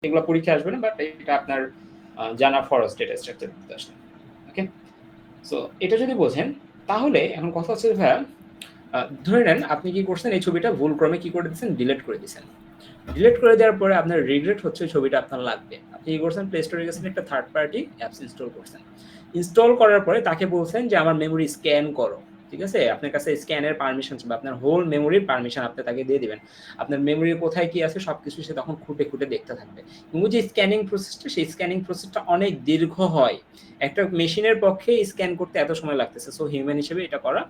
এগুলো পরীক্ষা আসবে না, বাট এটা আপনার জানা ফরজ ডেটা স্ট্রাকচার পড়তে আসলে। ওকে, সো এটা যদি বোঝেন তাহলে এখন কথা হচ্ছে ভাইয়া, ধরে নেন আপনি কি করছেন, এই ছবিটা ভুল ক্রমে কি করে দিচ্ছেন, ডিলিট করে দিচ্ছেন। ডিলিট করে দেওয়ার পরে আপনার রিগ্রেট হচ্ছে ছবিটা আপনার লাগবে। আপনি কি করছেন, প্লে স্টোরে গেছেন, একটা থার্ড পার্টি অ্যাপস ইনস্টল করছেন। ইনস্টল করার পরে তাকে বলছেন যে আমার মেমোরি স্ক্যান করো, ঠিক আছে? আপনার কাছে স্ক্যানের পারমিশন চাইবে, আপনার হোল মেমোরির পারমিশন আপনি তাকে দিয়ে দিবেন। আপনার মেমোরি কোথায় কি আছে সবকিছু সে তখন খুঁটে খুঁটে দেখতে থাকবে। এবং যে স্ক্যানিং প্রসেসটা, সেই স্ক্যানিং প্রসেসটা অনেক দীর্ঘ হয়। একটা মেশিনের পক্ষে স্ক্যান করতে এত সময় লাগতেছে, সো হিউম্যান হিসেবে এটা করা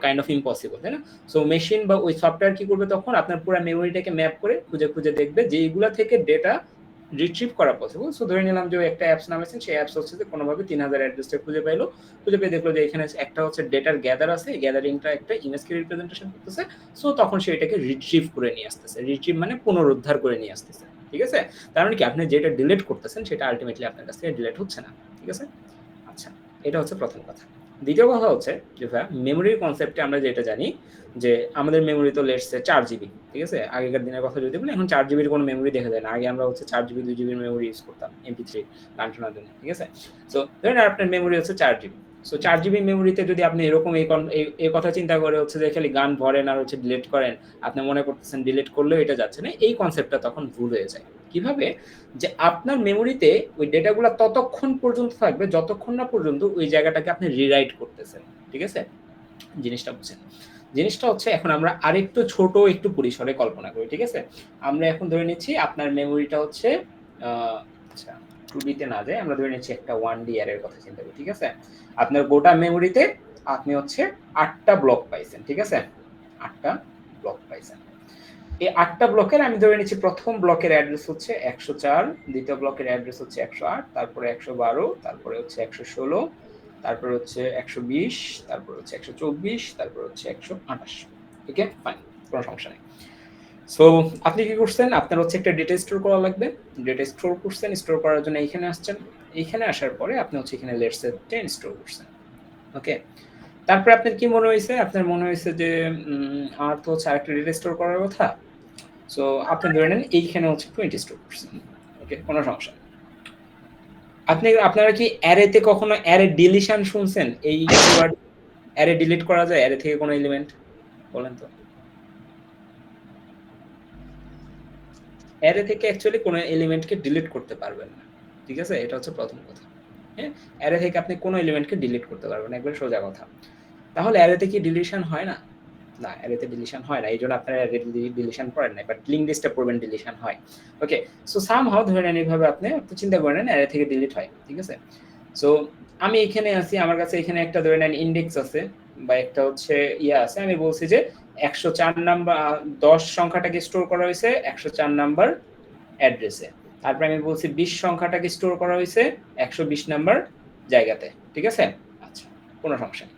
কাইন্ড অফ ইম্পসিবল, তাই না? সো মেশিন বা ওই সফটওয়্যার কি করবে, তখন আপনার পুরো মেমোরিটাকে ম্যাপ করে খুঁজে খুঁজে দেখবে যে এইগুলা থেকে ডেটা রিট্রিভ করা পসিবল। সো ধরে নিলাম যে একটা অ্যাপস নামাইছেন, সেই অ্যাপস হচ্ছে যে কোনোভাবে 3000 অ্যাড্রেসটা খুঁজে পাইলো, খুঁজে পেয়ে দেখলো যে এখানে একটা হচ্ছে ডেটার গ্যাদার আছে, এই গ্যাদারিংটা একটা ইমেজকে রিপ্রেজেন্টেশন করতেছে। সো তখন সে এটাকে রিট্রিভ করে নিয়ে আসতেছে, রিট্রিভ মানে পুনরুদ্ধার করে নিয়ে আসতেছে, ঠিক আছে? তার মানে কি, আপনি যেটা ডিলিট করতেছেন সেটা আলটিমেটলি আপনার কাছ থেকে ডিলিট হচ্ছে না, ঠিক আছে? আচ্ছা, এটা হচ্ছে প্রথম কথা। দ্বিতীয় কথা হচ্ছে যে ভাইয়া, মেমোরির কনসেপ্টে আমরা যেটা জানি যে আমাদের মেমোরি তো লেটস সে 4 জিবি, ঠিক আছে? আগেকার দিনের কথা যদি বলি, এখন 4 জিবির কোনো মেমোরি দেখা যায় না। আগে আমরা হচ্ছে 4 জিবি 2 জিবির মেমোরি ইউজ করতাম MP3 গান শোনার জন্য, ঠিক আছে? সো ধরেন আপনার মেমোরি হচ্ছে 4 জিবি। সো 4 জিবি মেমোরিতে যদি আপনি এরকম এই কথা চিন্তা করে হচ্ছে যে খালি গান ভরেন আর হচ্ছে ডিলিট করেন, আপনি মনে করতেছেন ডিলিট করলেও এটা যাচ্ছে না, এই কনসেপ্টটা তখন ভুল হয়ে যায়। কিভাবে? যে আপনার মেমোরিতে ওই ডেটাগুলো ততক্ষণ পর্যন্ত থাকবে যতক্ষণ না পর্যন্ত ওই জায়গাটাকে আপনি রিরাইট করতেছেন, ঠিক আছে? জিনিসটা বুঝছেন? জিনিসটা হচ্ছে, এখন আমরা আরেকটু ছোট একটু পরিসরে কল্পনা করি, ঠিক আছে? আমরা এখন ধরে নিচ্ছি আপনার মেমোরিটা হচ্ছে আচ্ছা 2D তে না যায়, আমরা ধরে নিচ্ছি একটা 1D অ্যারের কথা চিন্তা করি, ঠিক আছে? আপনার গোটা মেমোরিতে আপনি হচ্ছে 8টা ব্লক পাইছেন, ঠিক আছে? 8টা ব্লক পাইছেন। এই 8টা ব্লকের আমি ধরে নিচ্ছি প্রথম ব্লকের অ্যাড্রেস হচ্ছে 104, দ্বিতীয় ব্লকের অ্যাড্রেস হচ্ছে 108, তারপরে 112, তারপরে হচ্ছে 116, তারপরে হচ্ছে 120, তারপরে হচ্ছে 124, তারপরে হচ্ছে 128। ওকে, ফাইন, কোনো সমস্যা নেই। সো আপনি কি করছেন, আপনার হচ্ছে একটা ডেটা স্টোর করা লাগবে। ডেটা স্টোর করছেন, স্টোর করার জন্য এইখানে আসছেন। এইখানে আসার পরে আপনি হচ্ছে এখানে লেটস সে 10 স্টোর করছেন। ওকে, তারপরে আপনার কি মনে হয়েছে, আপনার মনে হয়েছে যে আর তো হচ্ছে আরেকটা ডেটা স্টোর করার কথা। সো আপনি ধরে নেন এইখানে হচ্ছে 20 স্টোর করছেন। ওকে, কোনো সমস্যা নেই। আপনারা কি অ্যারেতে কখনো অ্যারে ডিলিশন শুনছেন? এই কিওয়ার্ড অ্যারে ডিলিট করা যায় অ্যারে থেকে কোনো এলিমেন্ট? বলেন তো। অ্যারে থেকে অ্যাকচুয়ালি কোনো এলিমেন্টকে ডিলিট করতে পারবেন না, ঠিক আছে? এটা হচ্ছে প্রথম কথা। হ্যাঁ, অ্যারে থেকে আপনি কোনো এলিমেন্টকে ডিলিট করতে পারবেন না, একবারে সোজা কথা। তাহলে অ্যারেতে কি ডিলিশন হয় না? না, অ্যারেতে ডিলিশন হয় না, এই জন্য আপনারা অ্যারে ডিলিশন পড়েন না, বাট লিঙ্ক লিস্টে পড়বেন ডিলিশন হয়। ওকে, সো সামহাউ ধরে নেন এইভাবে আপনি চিন্তা করে নেন অ্যারে থেকে ডিলিট হয়, ঠিক আছে? সো আমি এখানে আছি, আমার কাছে এখানে একটা ধরে নেন ইন্ডেক্স আছে বা একটা হচ্ছে ইয়া আছে, আমি বলছি যে 104 নাম্বার 10 সংখ্যাটাকে স্টোর করা হয়েছে 104 নাম্বার অ্যাড্রেসে। তারপরে আমি বলছি 20 সংখ্যাটাকে স্টোর করা হয়েছে 120 নাম্বার জায়গাতে, ঠিক আছে? আচ্ছা, কোনো সমস্যা নেই।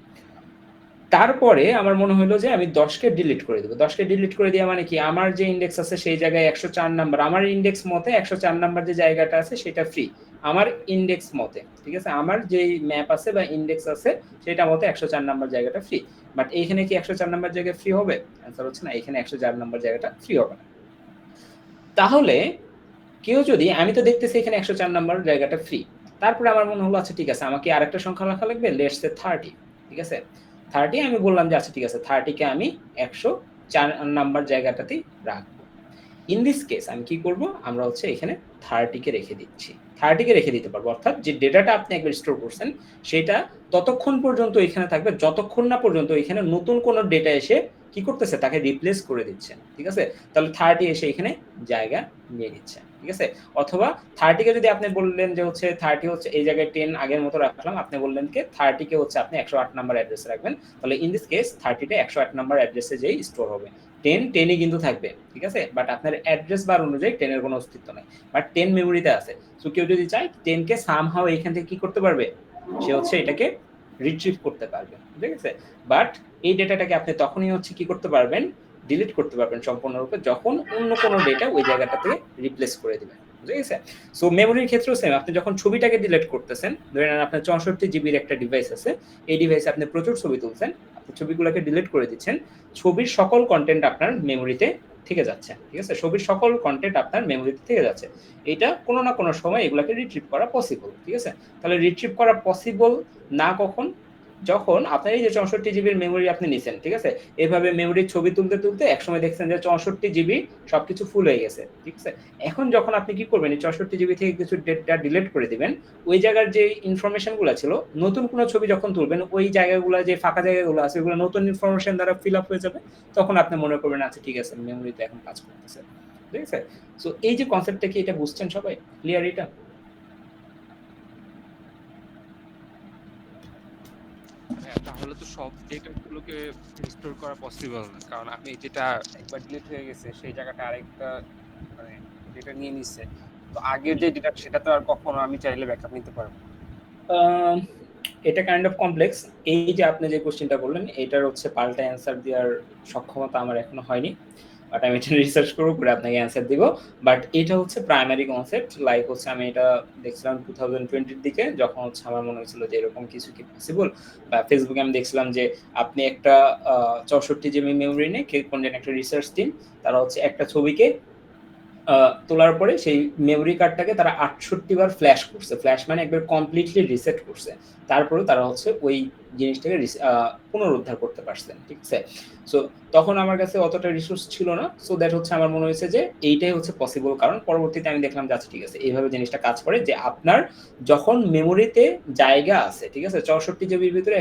তারপরে আমার মনে হলো যে আমি 10কে ডিলিট করে দেবো। 10কে ডিলিট করে দেওয়া মানে কি, আমার যে ইন্ডেক্স আছে সেই জায়গায় 104 নাম্বার, আমার ইন্ডেক্স মতে 104 নাম্বার যে জায়গাটা আছে সেটা ফ্রি আমার ইন্ডেক্স মতে, ঠিক আছে? আমার যেই ম্যাপ আছে বা ইন্ডেক্স আছে সেটা মতে 104 নাম্বার জায়গাটা ফ্রি। বাট এইখানে কি 104 নাম্বার জায়গা ফ্রি হবে? অ্যান্সার হচ্ছে না, এখানে 104 নাম্বার জায়গাটা ফ্রি হবে না। তাহলে কেউ যদি, আমি তো দেখতেছি এখানে 104 নাম্বার জায়গাটা ফ্রি, তারপরে আমার মনে হলো আচ্ছা ঠিক আছে, আমাকে আরেকটা সংখ্যা রাখা লাগবে, লেটস সে 30, ঠিক আছে? 30 আমি বললাম যে আচ্ছা ঠিক আছে, 30 কে আমি 104 নাম্বার জায়গাটাতেই রাখবো। ইন দিস কেস আমি কি করব, আমরা হচ্ছে এখানে 30 কে রেখে দিচ্ছি। 30 কে রেখে দিতে পারবো, অর্থাৎ যে ডেটাটা আপনি একবার স্টোর করছেন সেটা ততক্ষণ পর্যন্ত এখানে থাকবে যতক্ষণ না পর্যন্ত এখানে নতুন কোনো ডেটা এসে কি করতেছে, তাকে রিপ্লেস করে দিচ্ছে, ঠিক আছে? তাহলে 30 এসে এখানে জায়গা নিয়ে নিচ্ছে, ঠিক আছে? অথবা 30 কে যদি আপনি বললেন যে হচ্ছে 30 হচ্ছে এই জায়গায় 10 আগের মতো রাখলাম, আপনি বললেন কি 30 কে হচ্ছে আপনি 108 নাম্বার অ্যাড্রেসে রাখবেন, তাহলে ইন দিস কেস 30 টা 108 নাম্বার অ্যাড্রেসে যেই স্টোর হবে। 10 10 ই কিন্তু থাকবে, ঠিক আছে? বাট আপনার অ্যাড্রেস বার অনুযায়ী 10 এর কোনো অস্তিত্ব নাই, বাট 10 মেমোরিতে আছে। সো কেউ যদি চায় 10 কে সামহাউ এখান থেকে কি করতে পারবে, সে হচ্ছে এটাকে রিট্রিভ করতে পারবে, ঠিক আছে? বাট এই ডেটাটাকে আপনি তখনই হচ্ছে কি করতে পারবেন, ডিলিট করতে পারবেন সম্পূর্ণরূপে, যখন অন্য কোনো ডেটা ওই জায়গাটা থেকে রিপ্লেস করে দিবেন, বুঝে গেছে? সো মেমোরির ক্ষেত্রেও সেম, আপনি যখন ছবিটাকে ডিলিট করতেছেন, ধরে নেন আপনার 64 জিবির একটা ডিভাইস আছে, এই ডিভাইসে আপনি প্রচুর ছবি তুলছেন, আপনি ছবিগুলোকে ডিলিট করে দিচ্ছেন, ছবির সকল কন্টেন্ট আপনার মেমোরিতে থেকে যাচ্ছে, ঠিক আছে? ছবির সকল কনটেন্ট আপনার মেমোরিতে থেকে যাচ্ছে। এটা কোনো না কোনো সময় এগুলাকে রিট্রিভ করা পসিবল, ঠিক আছে? তাহলে রিট্রিভ করা পসিবল না কখন? যখন আপনার এই যে 64 জিবির মেমোরি আপনি নিছেন, ঠিক আছে? এভাবে মেমোরির ছবি তুলতে একসময় দেখছেন যে 64 জিবি সবকিছু ফুল হয়ে গেছে, ঠিক আছে? এখন যখন আপনি কি করবেন, এই 64 জিবি থেকে কিছু ডেটা ডিলিট করে দিবেন। ওই জায়গার যে ইনফরমেশন গুলা ছিল, নতুন কোনো ছবি যখন তুলবেন, ওই জায়গাগুলা যে ফাঁকা জায়গাগুলো আছে, ওগুলো নতুন ইনফরমেশন দ্বারা ফিল আপ হয়ে যাবে। তখন আপনি মনে করবেন আচ্ছা ঠিক আছে, মেমোরিতে এখন কাজ করতেছে। ঠিক আছে? সো এই যে কনসেপ্টটা কি এটা বুঝছেন সবাই? ক্লিয়ার এটা? হ্যাঁ, তাহলে তো সব ডেটা গুলোকে রিস্টোর করা পসিবল না, কারণ আমি যেটা একবার ডিলিট হয়ে গেছে সেই জায়গাটা আরেকটা মানে ডেটা নিয়ে নিচ্ছে। তো আগের যে ডেটা সেটা তো আর কখনো আমি চাইলে ব্যাকআপ নিতে পারবো না। আম এটা কাইন্ড অফ কমপ্লেক্স। এই যে আপনি যে কোয়েশ্চেনটা করলেন, এটার হচ্ছে পাল্টা অ্যান্সার দেওয়ার সক্ষমতা আমার এখনো হয়নি। বাট আমি এটা রিসার্চ করব, করে আপনাকে অ্যান্সার দিব। বাট এটা হচ্ছে প্রাইমারি কনসেপ্ট। লাইক হচ্ছে আমি এটা দেখছিলাম 2020 এর দিকে, যখন হচ্ছে আমার মনে হয়েছিল যে এরকম কিছু কি পসিবল? বা ফেসবুকে আমি দেখছিলাম যে আপনি একটা 64 জিবি মেমোরি নিয়ে কে কোন একটা রিসার্চ টিম, তারা হচ্ছে একটা ছবিকে তোলার পরে সেই মেমোরি কার্ডটাকে তারা ৬৮ বার ফ্ল্যাশ করছে। ফ্ল্যাশ মানে একবার কমপ্লিটলি রিসেট করছে। তারপরেও তারা হচ্ছে ওই জিনিসটাকে পুনরুদ্ধার করতে পারছেন। ঠিক আছে? সো তখন আমার কাছে অতটা রিসোর্স ছিল না। সো দ্যাট হচ্ছে আমার মনে হয়েছে যে এইটাই হচ্ছে পসিবল কারণ। পরবর্তীতে আমি দেখলাম যে আচ্ছা ঠিক আছে, এইভাবে জিনিসটা কাজ করে যে আপনার যখন মেমোরিতে জায়গা আছে, ঠিক আছে? ৬৪ জিবির ভিতরে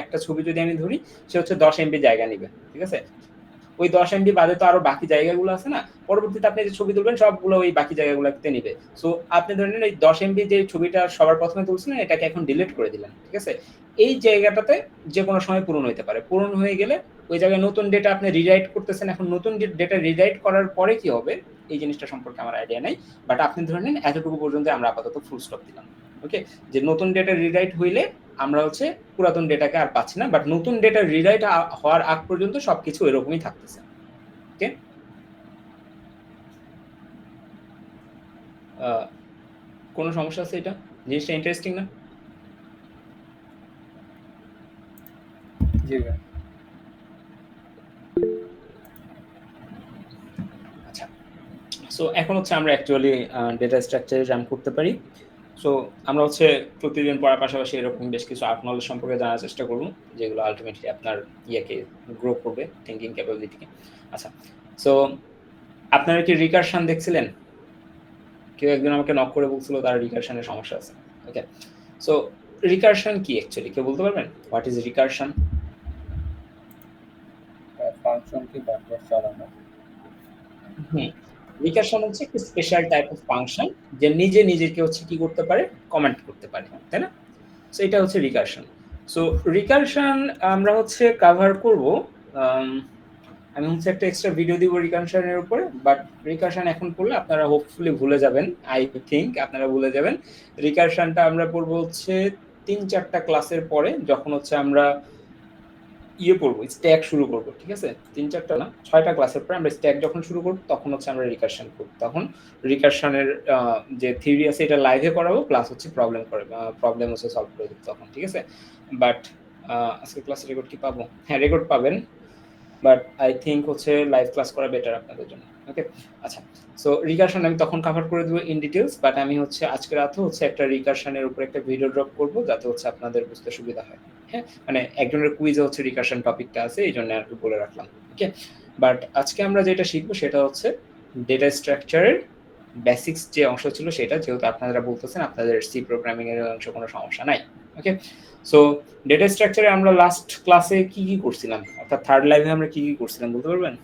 একটা ছবি যদি আমি ধরি, সে হচ্ছে ১০ এমবি জায়গা নিবে। ঠিক আছে? ওই 10 এমবি বাদে তো আরো বাকি জায়গাগুলো আছে না? পরবর্তীতে আপনি যে ছবি তুলবেন সবগুলো ওই বাকি জায়গাগুলোতে নিবে। সো আপনি ধরে নিন এই 10 এমবি যে ছবিটা সবার ১ম এ তুলছিলেন এটাকে এখন ডিলিট করে দিলেন। ঠিক আছে? এই জায়গাটাতে যেকোনো সময় পূরণ হইতে পারে। পূরণ হয়ে গেলে ওই জায়গায় নতুন ডেটা আপনি রিরাইট করতেছেন। এখন নতুন ডেটা রিরাইট করার পরে কি হবে? এই জিনিসটা সম্পর্কে আমার আইডিয়া নাই। বাট আপনি ধরে নিন এতটুকু পর্যন্ত আমরা আপাতত ফুল স্টপ দিলাম। ওকে? যে নতুন ডেটা রিরাইট হইলে আমরা হচ্ছে পুরাতন ডেটাকে আর পাচ্ছি না। বাট নতুন ডেটা রিরাইট হওয়ার আগ পর্যন্ত সবকিছু এরকমই থাকতেছে। ওকে? কোনো সমস্যা আছে এটা? জিনিসটা ইন্টারেস্টিং না? জি ভাই। আচ্ছা। সো এখন হচ্ছে আমরা অ্যাকচুয়ালি ডেটা স্ট্রাকচারে জাম্প করতে পারি। সো আমরা হচ্ছে প্রতিদিন পড়ার পাশাপাশি এরকম বেশ কিছু আর্ট নলেজ সম্পর্কে জানার চেষ্টা করব, যেগুলো আল্টিমেটলি আপনার ইয়েকে গ্রো করবে, থিংকিং ক্যাপাবিলিটিকে। আচ্ছা। সো আপনারা কি রিকারশন দেখছিলেন? কেউ একজন আমাকে নক করে বলছিল তার রিকারশন এর সমস্যা আছে। ওকে। সো রিকারশন কি অ্যাকচুয়ালি? কেউ বলতে পারবেন? What is recursion? ফাংশনকে বারবার চালানো। হুম। রিকারশন হচ্ছে একটা স্পেশাল টাইপ অফ ফাংশন যে নিজে নিজেকে হচ্ছে কি করতে পারে? কমেন্ট করতে পারে। তাই না? সো এটা হচ্ছে রিকারশন। সো রিকারশন আমরা হচ্ছে কভার করব। আম আমি হচ্ছে একটা এক্সট্রা ভিডিও দিব রিকারশন এর উপরে। বাট রিকারশন এখন পড়লে আপনারা হোপফুলি ভুলে যাবেন। আই থিংক আপনারা ভুলে যাবেন। রিকারশনটা আমরা পড়ব হচ্ছে ৩-৪ টা ক্লাসের পরে, যখন হচ্ছে আমরা পড়বো, স্ট্যাক শুরু করব। ঠিক আছে? ৩-৪ টা না, ৬ টা ক্লাসের পরে আমরা স্ট্যাক যখন শুরু করব তখন হচ্ছে আমরা রিকারশন করব। তখন রিকারশনের যে থিওরি আছে এটা লাইভে করাবো, প্লাস হচ্ছে প্রবলেম হচ্ছে সলভ করে দেব তখন। ঠিক আছে? বাট আজকে ক্লাসের রেকর্ড কি পাবো? হ্যাঁ, রেকর্ড পাবেন। বাট আই থিংক হচ্ছে লাইভ ক্লাস করা বেটার আপনাদের জন্য। ওকে? আচ্ছা। সো রিকারশন আমি তখন কভার করে দেব ইন ডিটেইলস। বাট আমি হচ্ছে আজকে রাতে হচ্ছে একটা রিকারশনের উপর একটা ভিডিও ড্রপ করব, যাতে হচ্ছে আপনাদের বুঝতে সুবিধা হয়। হ্যাঁ? মানে একজনের কুইজে হচ্ছে রিকারশন টপিকটা আছে, এইজন্য আরকি বলে রাখলাম। ওকে? বাট আজকে আমরা যেটা শিখব সেটা হচ্ছে ডেটা স্ট্রাকচারের বেসিক্স যে অংশ ছিল সেটা, যেহেতু আপনারা বলতেছেন আপনাদের সি প্রোগ্রামিং এর অংশ কোনো সমস্যা নাই। ওকে? সো ডেটা স্ট্রাকচারে আমরা লাস্ট ক্লাসে কি করছিলাম? অর্থাৎ থার্ড লাইভে আমরা কি করছিলাম বলতে পারবেন?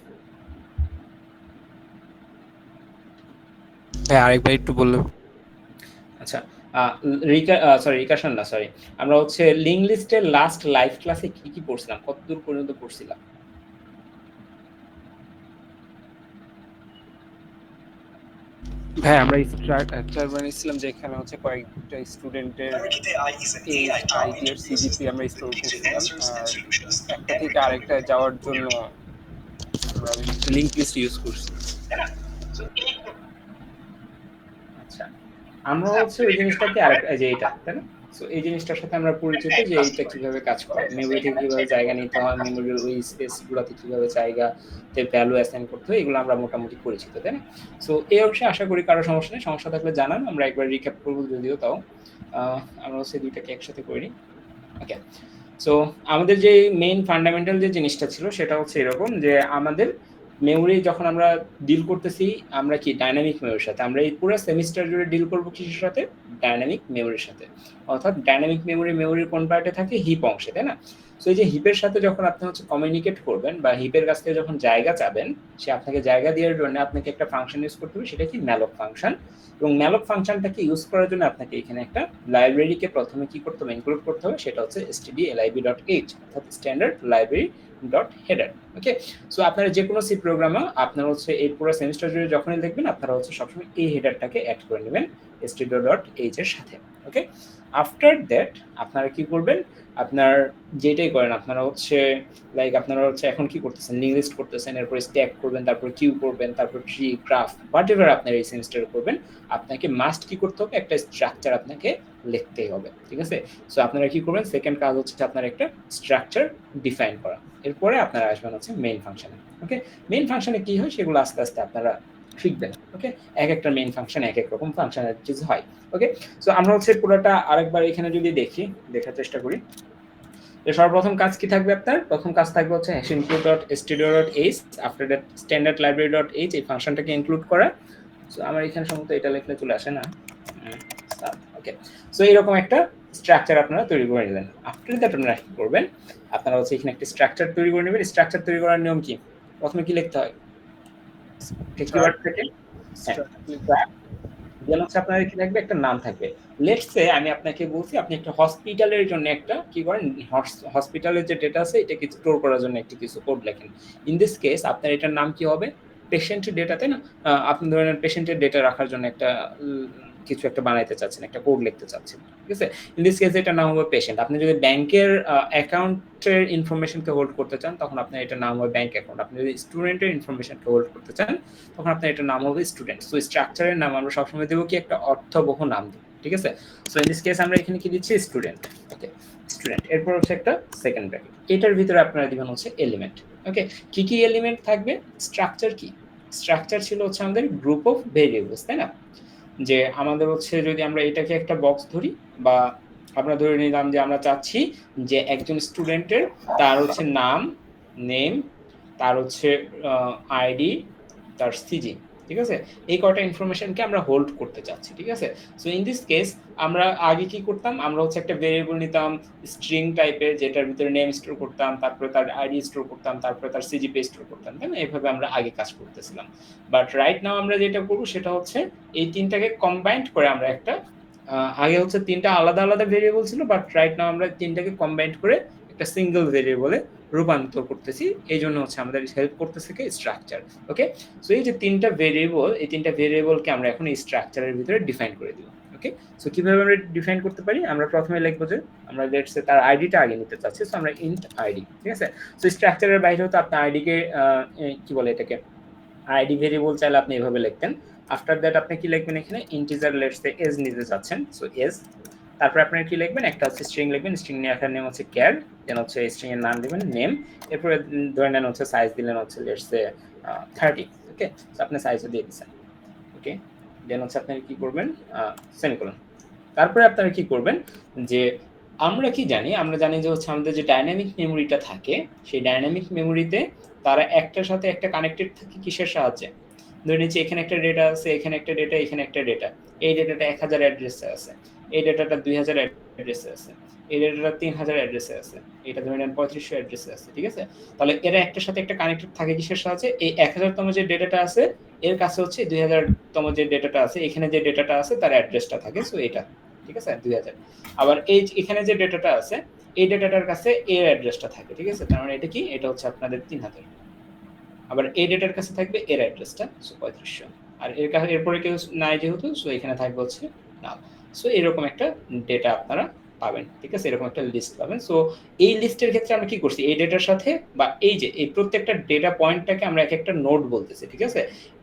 হ্যাঁ, আরেকবার একটু বললে। আচ্ছা। রিকারশন না, সরি। আমরা হচ্ছে লিঙ্ক লিস্টের লাস্ট লাইভ ক্লাসে কি পড়ছিলাম? কতদূর পর্যন্ত পড়ছিলাম? হ্যাঁ, আমরা স্ট্রাকচার বানিয়েছিলাম যেখানে হচ্ছে কয়েকটা স্টুডেন্টের এজ, আইডি আর সিজিপি আমরা স্টোর করছিলাম। আর একটা থেকে আরেকটা যাওয়ার জন্য আমরা লিংক লিস্ট ইউজ করছি। আচ্ছা। আমরা হচ্ছে ওই জিনিসটাকে এই যে এটা, তাই না? সো এই জিনিসটার সাথে আমরা পরিচিত যে এইটা কিভাবে কাজ করে, মেমোরি থেকে কিভাবে জায়গা নিতে হয়, মেমোরির ওই স্পেসগুলোতে কিভাবে জায়গাতে ভ্যালু অ্যাসাইন করতে হয়, এগুলো আমরা মোটামুটি পরিচিত, তাই না? সো এই অংশে আশা করি কারো সমস্যা নেই। সমস্যা থাকলে জানান, আমরা একবার রিক্যাপ করবো যদিও, তাও আমরা হচ্ছে দুইটাকে একসাথে করি। ওকে, সো আমাদের যে মেইন ফান্ডামেন্টাল যে জিনিসটা ছিল সেটা হচ্ছে এরকম যে আমাদের মেমোরি যখন আমরা ডিল করতেছি, আমরা কি ডাইনামিক মেমোরির সাথে, আমরা এই পুরো সেমিস্টার জুড়ে ডিল করবো কিসের সাথে? ডাইনামিক মেমোরির সাথে। অর্থাৎ ডাইনামিক মেমোরির কোন পার্টে থাকে? হিপ অংশে, তাই না? সো এই যে হিপের সাথে যখন আপনি হচ্ছে কমিউনিকেট করবেন বা হিপের কাছ থেকে যখন জায়গা চাবেন, সে আপনাকে জায়গা দেওয়ার জন্য আপনাকে একটা ফাংশন ইউজ করতে হবে, সেটা কি? ম্যালক ফাংশন। এবং ম্যালক ফাংশনটাকে ইউজ করার জন্য আপনাকে এখানে একটা লাইব্রেরিকে প্রথমে কি করতে হবে? ইনক্লুড করতে হবে, সেটা হচ্ছে stdlib.h, অর্থাৎ স্ট্যান্ডার্ড লাইব্রেরি ডট হেডার। ওকে, সো আপনারা যে কোনো সি প্রোগ্রামে আপনারা হচ্ছে এই পুরো সেমিস্টার জুড়ে যখনই দেখবেন, আপনারা হচ্ছে সবসময় এই হেডারটাকে অ্যাড করে নেবেন std.h এর সাথে। ওকে, আফটার দ্যাট আপনারা কি করবেন? আপনার যেটাই করেন, আপনারা হচ্ছে লাইক আপনারা হচ্ছে এখন কি করতেছেন? লিস্ট করতেছেন, এরপর স্ট্যাক করবেন, তারপর কিউ করবেন, তারপর ট্রি, গ্রাফ, হোয়াট এভার আপনার এই সেমিস্টারে করবেন, আপনাকে মাস্ট কি করতে হবে? একটা স্ট্রাকচার আপনাকে লিখতেই হবে, ঠিক আছে? সো আপনারা কি করবেন? সেকেন্ড কাজ হচ্ছে আপনার একটা স্ট্রাকচার ডিফাইন করা। এরপরে আপনারা আসবেন হচ্ছে মেইন ফাংশনে। ওকে, মেইন ফাংশনে কি হয় সেগুলো আস্তে আস্তে আপনারা শিখবেন। ওকে, এক একটা মেইন ফাংশন এক এক রকম ফাংশনালিটিস হয়। ওকে, সো আমরা হচ্ছে পুরোটা আরেকবার এখানে যদি দেখার চেষ্টা করি, সর্বপ্রথম কাজ কি থাকবে? আপনার প্রথম কাজ থাকবে হচ্ছে include.stdio.h, আফটার দ্যাট স্ট্যান্ডার্ড লাইব্রেরি.h, এই ফাংশনটাকে ইনক্লুড করা। সো আমার এখানে সম্ভবত এটা লিখলে চলে আসে না। ওকে, সো এরকম একটা স্ট্রাকচার আপনারা তৈরি করে নিলেন। আফটার দ্যাট আপনারা কি করবেন? আপনারা হচ্ছে এখানে একটা স্ট্রাকচার তৈরি করে নেবেন। স্ট্রাকচার তৈরি করার নিয়ম কি? প্রথমে কি লিখতে হয়? কিওয়ার্ড থেকে দেন হচ্ছে আপনার কি থাকবে? একটা নাম থাকবে। লেটস সে আমি আপনাকে বলছি আপনি একটা হসপিটালের জন্য একটা কি করেন? হসপিটালের যে ডেটা আছে এটাকে স্টোর করার জন্য একটা কিছু কোড লেখেন। ইন দিস কেস আপনার এটার নাম কি হবে? পেশেন্টের ডেটা, তাই না? আপনি ধরেন পেশেন্টের ডেটা রাখার জন্য একটা কিছু একটা বানাইতে চাচ্ছেন, একটা কোড লিখতে চাচ্ছেন, ঠিক আছে? ইন দিস কেস এটার নাম হবে পেশেন্ট। আপনি যদি ব্যাংকের অ্যাকাউন্টের ইনফরমেশনকে হোল্ড করতে চান, তখন আপনার এটার নাম হবে ব্যাংক অ্যাকাউন্ট। আপনি যদি স্টুডেন্টের ইনফরমেশনকে হোল্ড করতে চান, তখন আপনার এটার নাম হবে স্টুডেন্ট। সো স্ট্রাকচারের নাম আমরা সবসময় দেবো কি? একটা অর্থবহ নাম দেবো, ঠিক আছে? সো ইন দিস কেস আমরা এখানে কি দিচ্ছি? স্টুডেন্ট। ওকে, স্টুডেন্ট। এরপর হচ্ছে একটা সেকেন্ড ব্র্যাকেট, এটার ভিতরে আপনারা দিবেন হচ্ছে এলিমেন্ট। ওকে, কি কি এলিমেন্ট থাকবে? স্ট্রাকচার কি? স্ট্রাকচার ছিল হচ্ছে আমাদের গ্রুপ অফ ভেরিয়েবলস, তাই না? যে আমাদের হচ্ছে যদি আমরা এটাকে একটা বক্স ধরি, বা আমরা ধরে নিলাম যে আমরা চাচ্ছি যে একজন স্টুডেন্টের তার হচ্ছে নাম, নেম, তার হচ্ছে আইডি, তার সিজি, ঠিক আছে? এই কয়টা ইনফরমেশনকে আমরা হোল্ড করতে চাচ্ছি, ঠিক আছে? সো ইন দিস কেস আমরা আগে কি করতাম? আমরা হচ্ছে একটা ভেরিয়েবল নিতাম স্ট্রিং টাইপের, যেটার ভিতরে নেম স্টোর করতাম, তারপরে তার আইডি স্টোর করতাম, তারপরে তার সিজিপি স্টোর করতাম, তাই না? এইভাবে আমরা আগে কাজ করতেছিলাম। বাট রাইট নাও আমরা যেটা করবো সেটা হচ্ছে এই তিনটাকে কম্বাইন্ড করে আমরা একটা আগে হচ্ছে তিনটা আলাদা আলাদা ভেরিয়েবল ছিল, বাট রাইট নাও আমরা তিনটাকে কম্বাইন্ড করে একটা সিঙ্গেল ভেরিয়েবলে রূপান্তর করতেছি। এই জন্য হচ্ছে আমাদের হেল্প করতেছে কি? স্ট্রাকচার। ওকে, সো এই যে তিনটা ভেরিয়েবল, এই তিনটা ভেরিয়েবলকে আমরা এখন এই স্ট্রাকচারের ভিতরে ডিফাইন করে দিব। ওকে, সো কিভাবে আমরা ডিফাইন করতে পারি? আমরা প্রথমে লিখবো যে আমরা লেটস সে তার আইডিটা আগে নিতে চাচ্ছি, সো আমরা ইন্ট আইডি, ঠিক আছে? সো স্ট্রাকচারের বাইরেও তো আপনি আইডিকে কি বলে এটাকে, আইডি ভেরিয়েবল চাইলে আপনি এভাবে লিখতেন। আফটার দ্যাট আপনি কি লিখবেন? এখানে ইন্টিজার লেটস সে এজ নিতে চাচ্ছেন, সো এজ। তারপর আপনারা কি লিখবেন? একটা হচ্ছে স্ট্রিং লিখবেন, স্ট্রিং নিয়ে আসার নেম হচ্ছে ক্যার, দেন হচ্ছে স্ট্রিং এর নাম দিবেন নেম, এরপরে ধরে নেন হচ্ছে সাইজ দিলেন হচ্ছে লেটস সে 30। ওকে, সো আপনি সাইজও দিয়ে দিচ্ছেন। ওকে, দেন হচ্ছে আপনারা কি করবেন? সেমিকোলন। তারপরে আপনারা কি করবেন? যে আমরা কি জানি? আমরা জানি যে হচ্ছে আমাদের যে ডাইনামিক মেমোরিটা থাকে, সেই ডাইনামিক মেমোরিতে তারা একটার সাথে একটা কানেক্টেড থাকে কিসের সাহায্যে? ধরে নিচ্ছি এখানে একটা ডেটা আছে, এখানে একটা ডেটা, এখানে একটা ডেটা। এই ডেটাটা 1000 অ্যাড্রেসে আছে, এই ডেটাটা 2000 অ্যাড্রেসে আছে, এই ডেটাটা 3000 অ্যাড্রেসে আছে, এটা ধরে নেন 3500 অ্যাড্রেসে আছে, ঠিক আছে? তাহলে এরা একটার সাথে একটা কানেক্টেড থাকে কিসের সাহায্যে? এই 1000তম যে ডেটাটা আছে এর কাছে হচ্ছে 2000তম যে ডেটাটা আছে, এখানে যে ডেটাটা আছে তার অ্যাড্রেসটা থাকে, সো এটা, ঠিক আছে? 2000। আবার এই এখানে যে ডেটাটা আছে এই ডেটাটার কাছে এর অ্যাড্রেসটা থাকে, ঠিক আছে? তার মানে এটা কি? এটা হচ্ছে আপনাদের 3000। আবার এই ডেটার কাছে থাকবে এর অ্যাড্রেসটা, সো 3500। আর এর এরপরে কেউ নাই যেহেতু, সো এখানে থাকবে হচ্ছে নাল। সো এরকম একটা ডেটা আপনারা পাবেন, ঠিক আছে? এরকম একটা লিস্ট পাবেন। সো এই লিস্টের ক্ষেত্রে আমরা কি করছি? এই ডেটার সাথে বা এই যে এই প্রত্যেকটা ডেটা পয়েন্টটাকে আমরা একেকটা নোড বলতেছি, ঠিক আছে?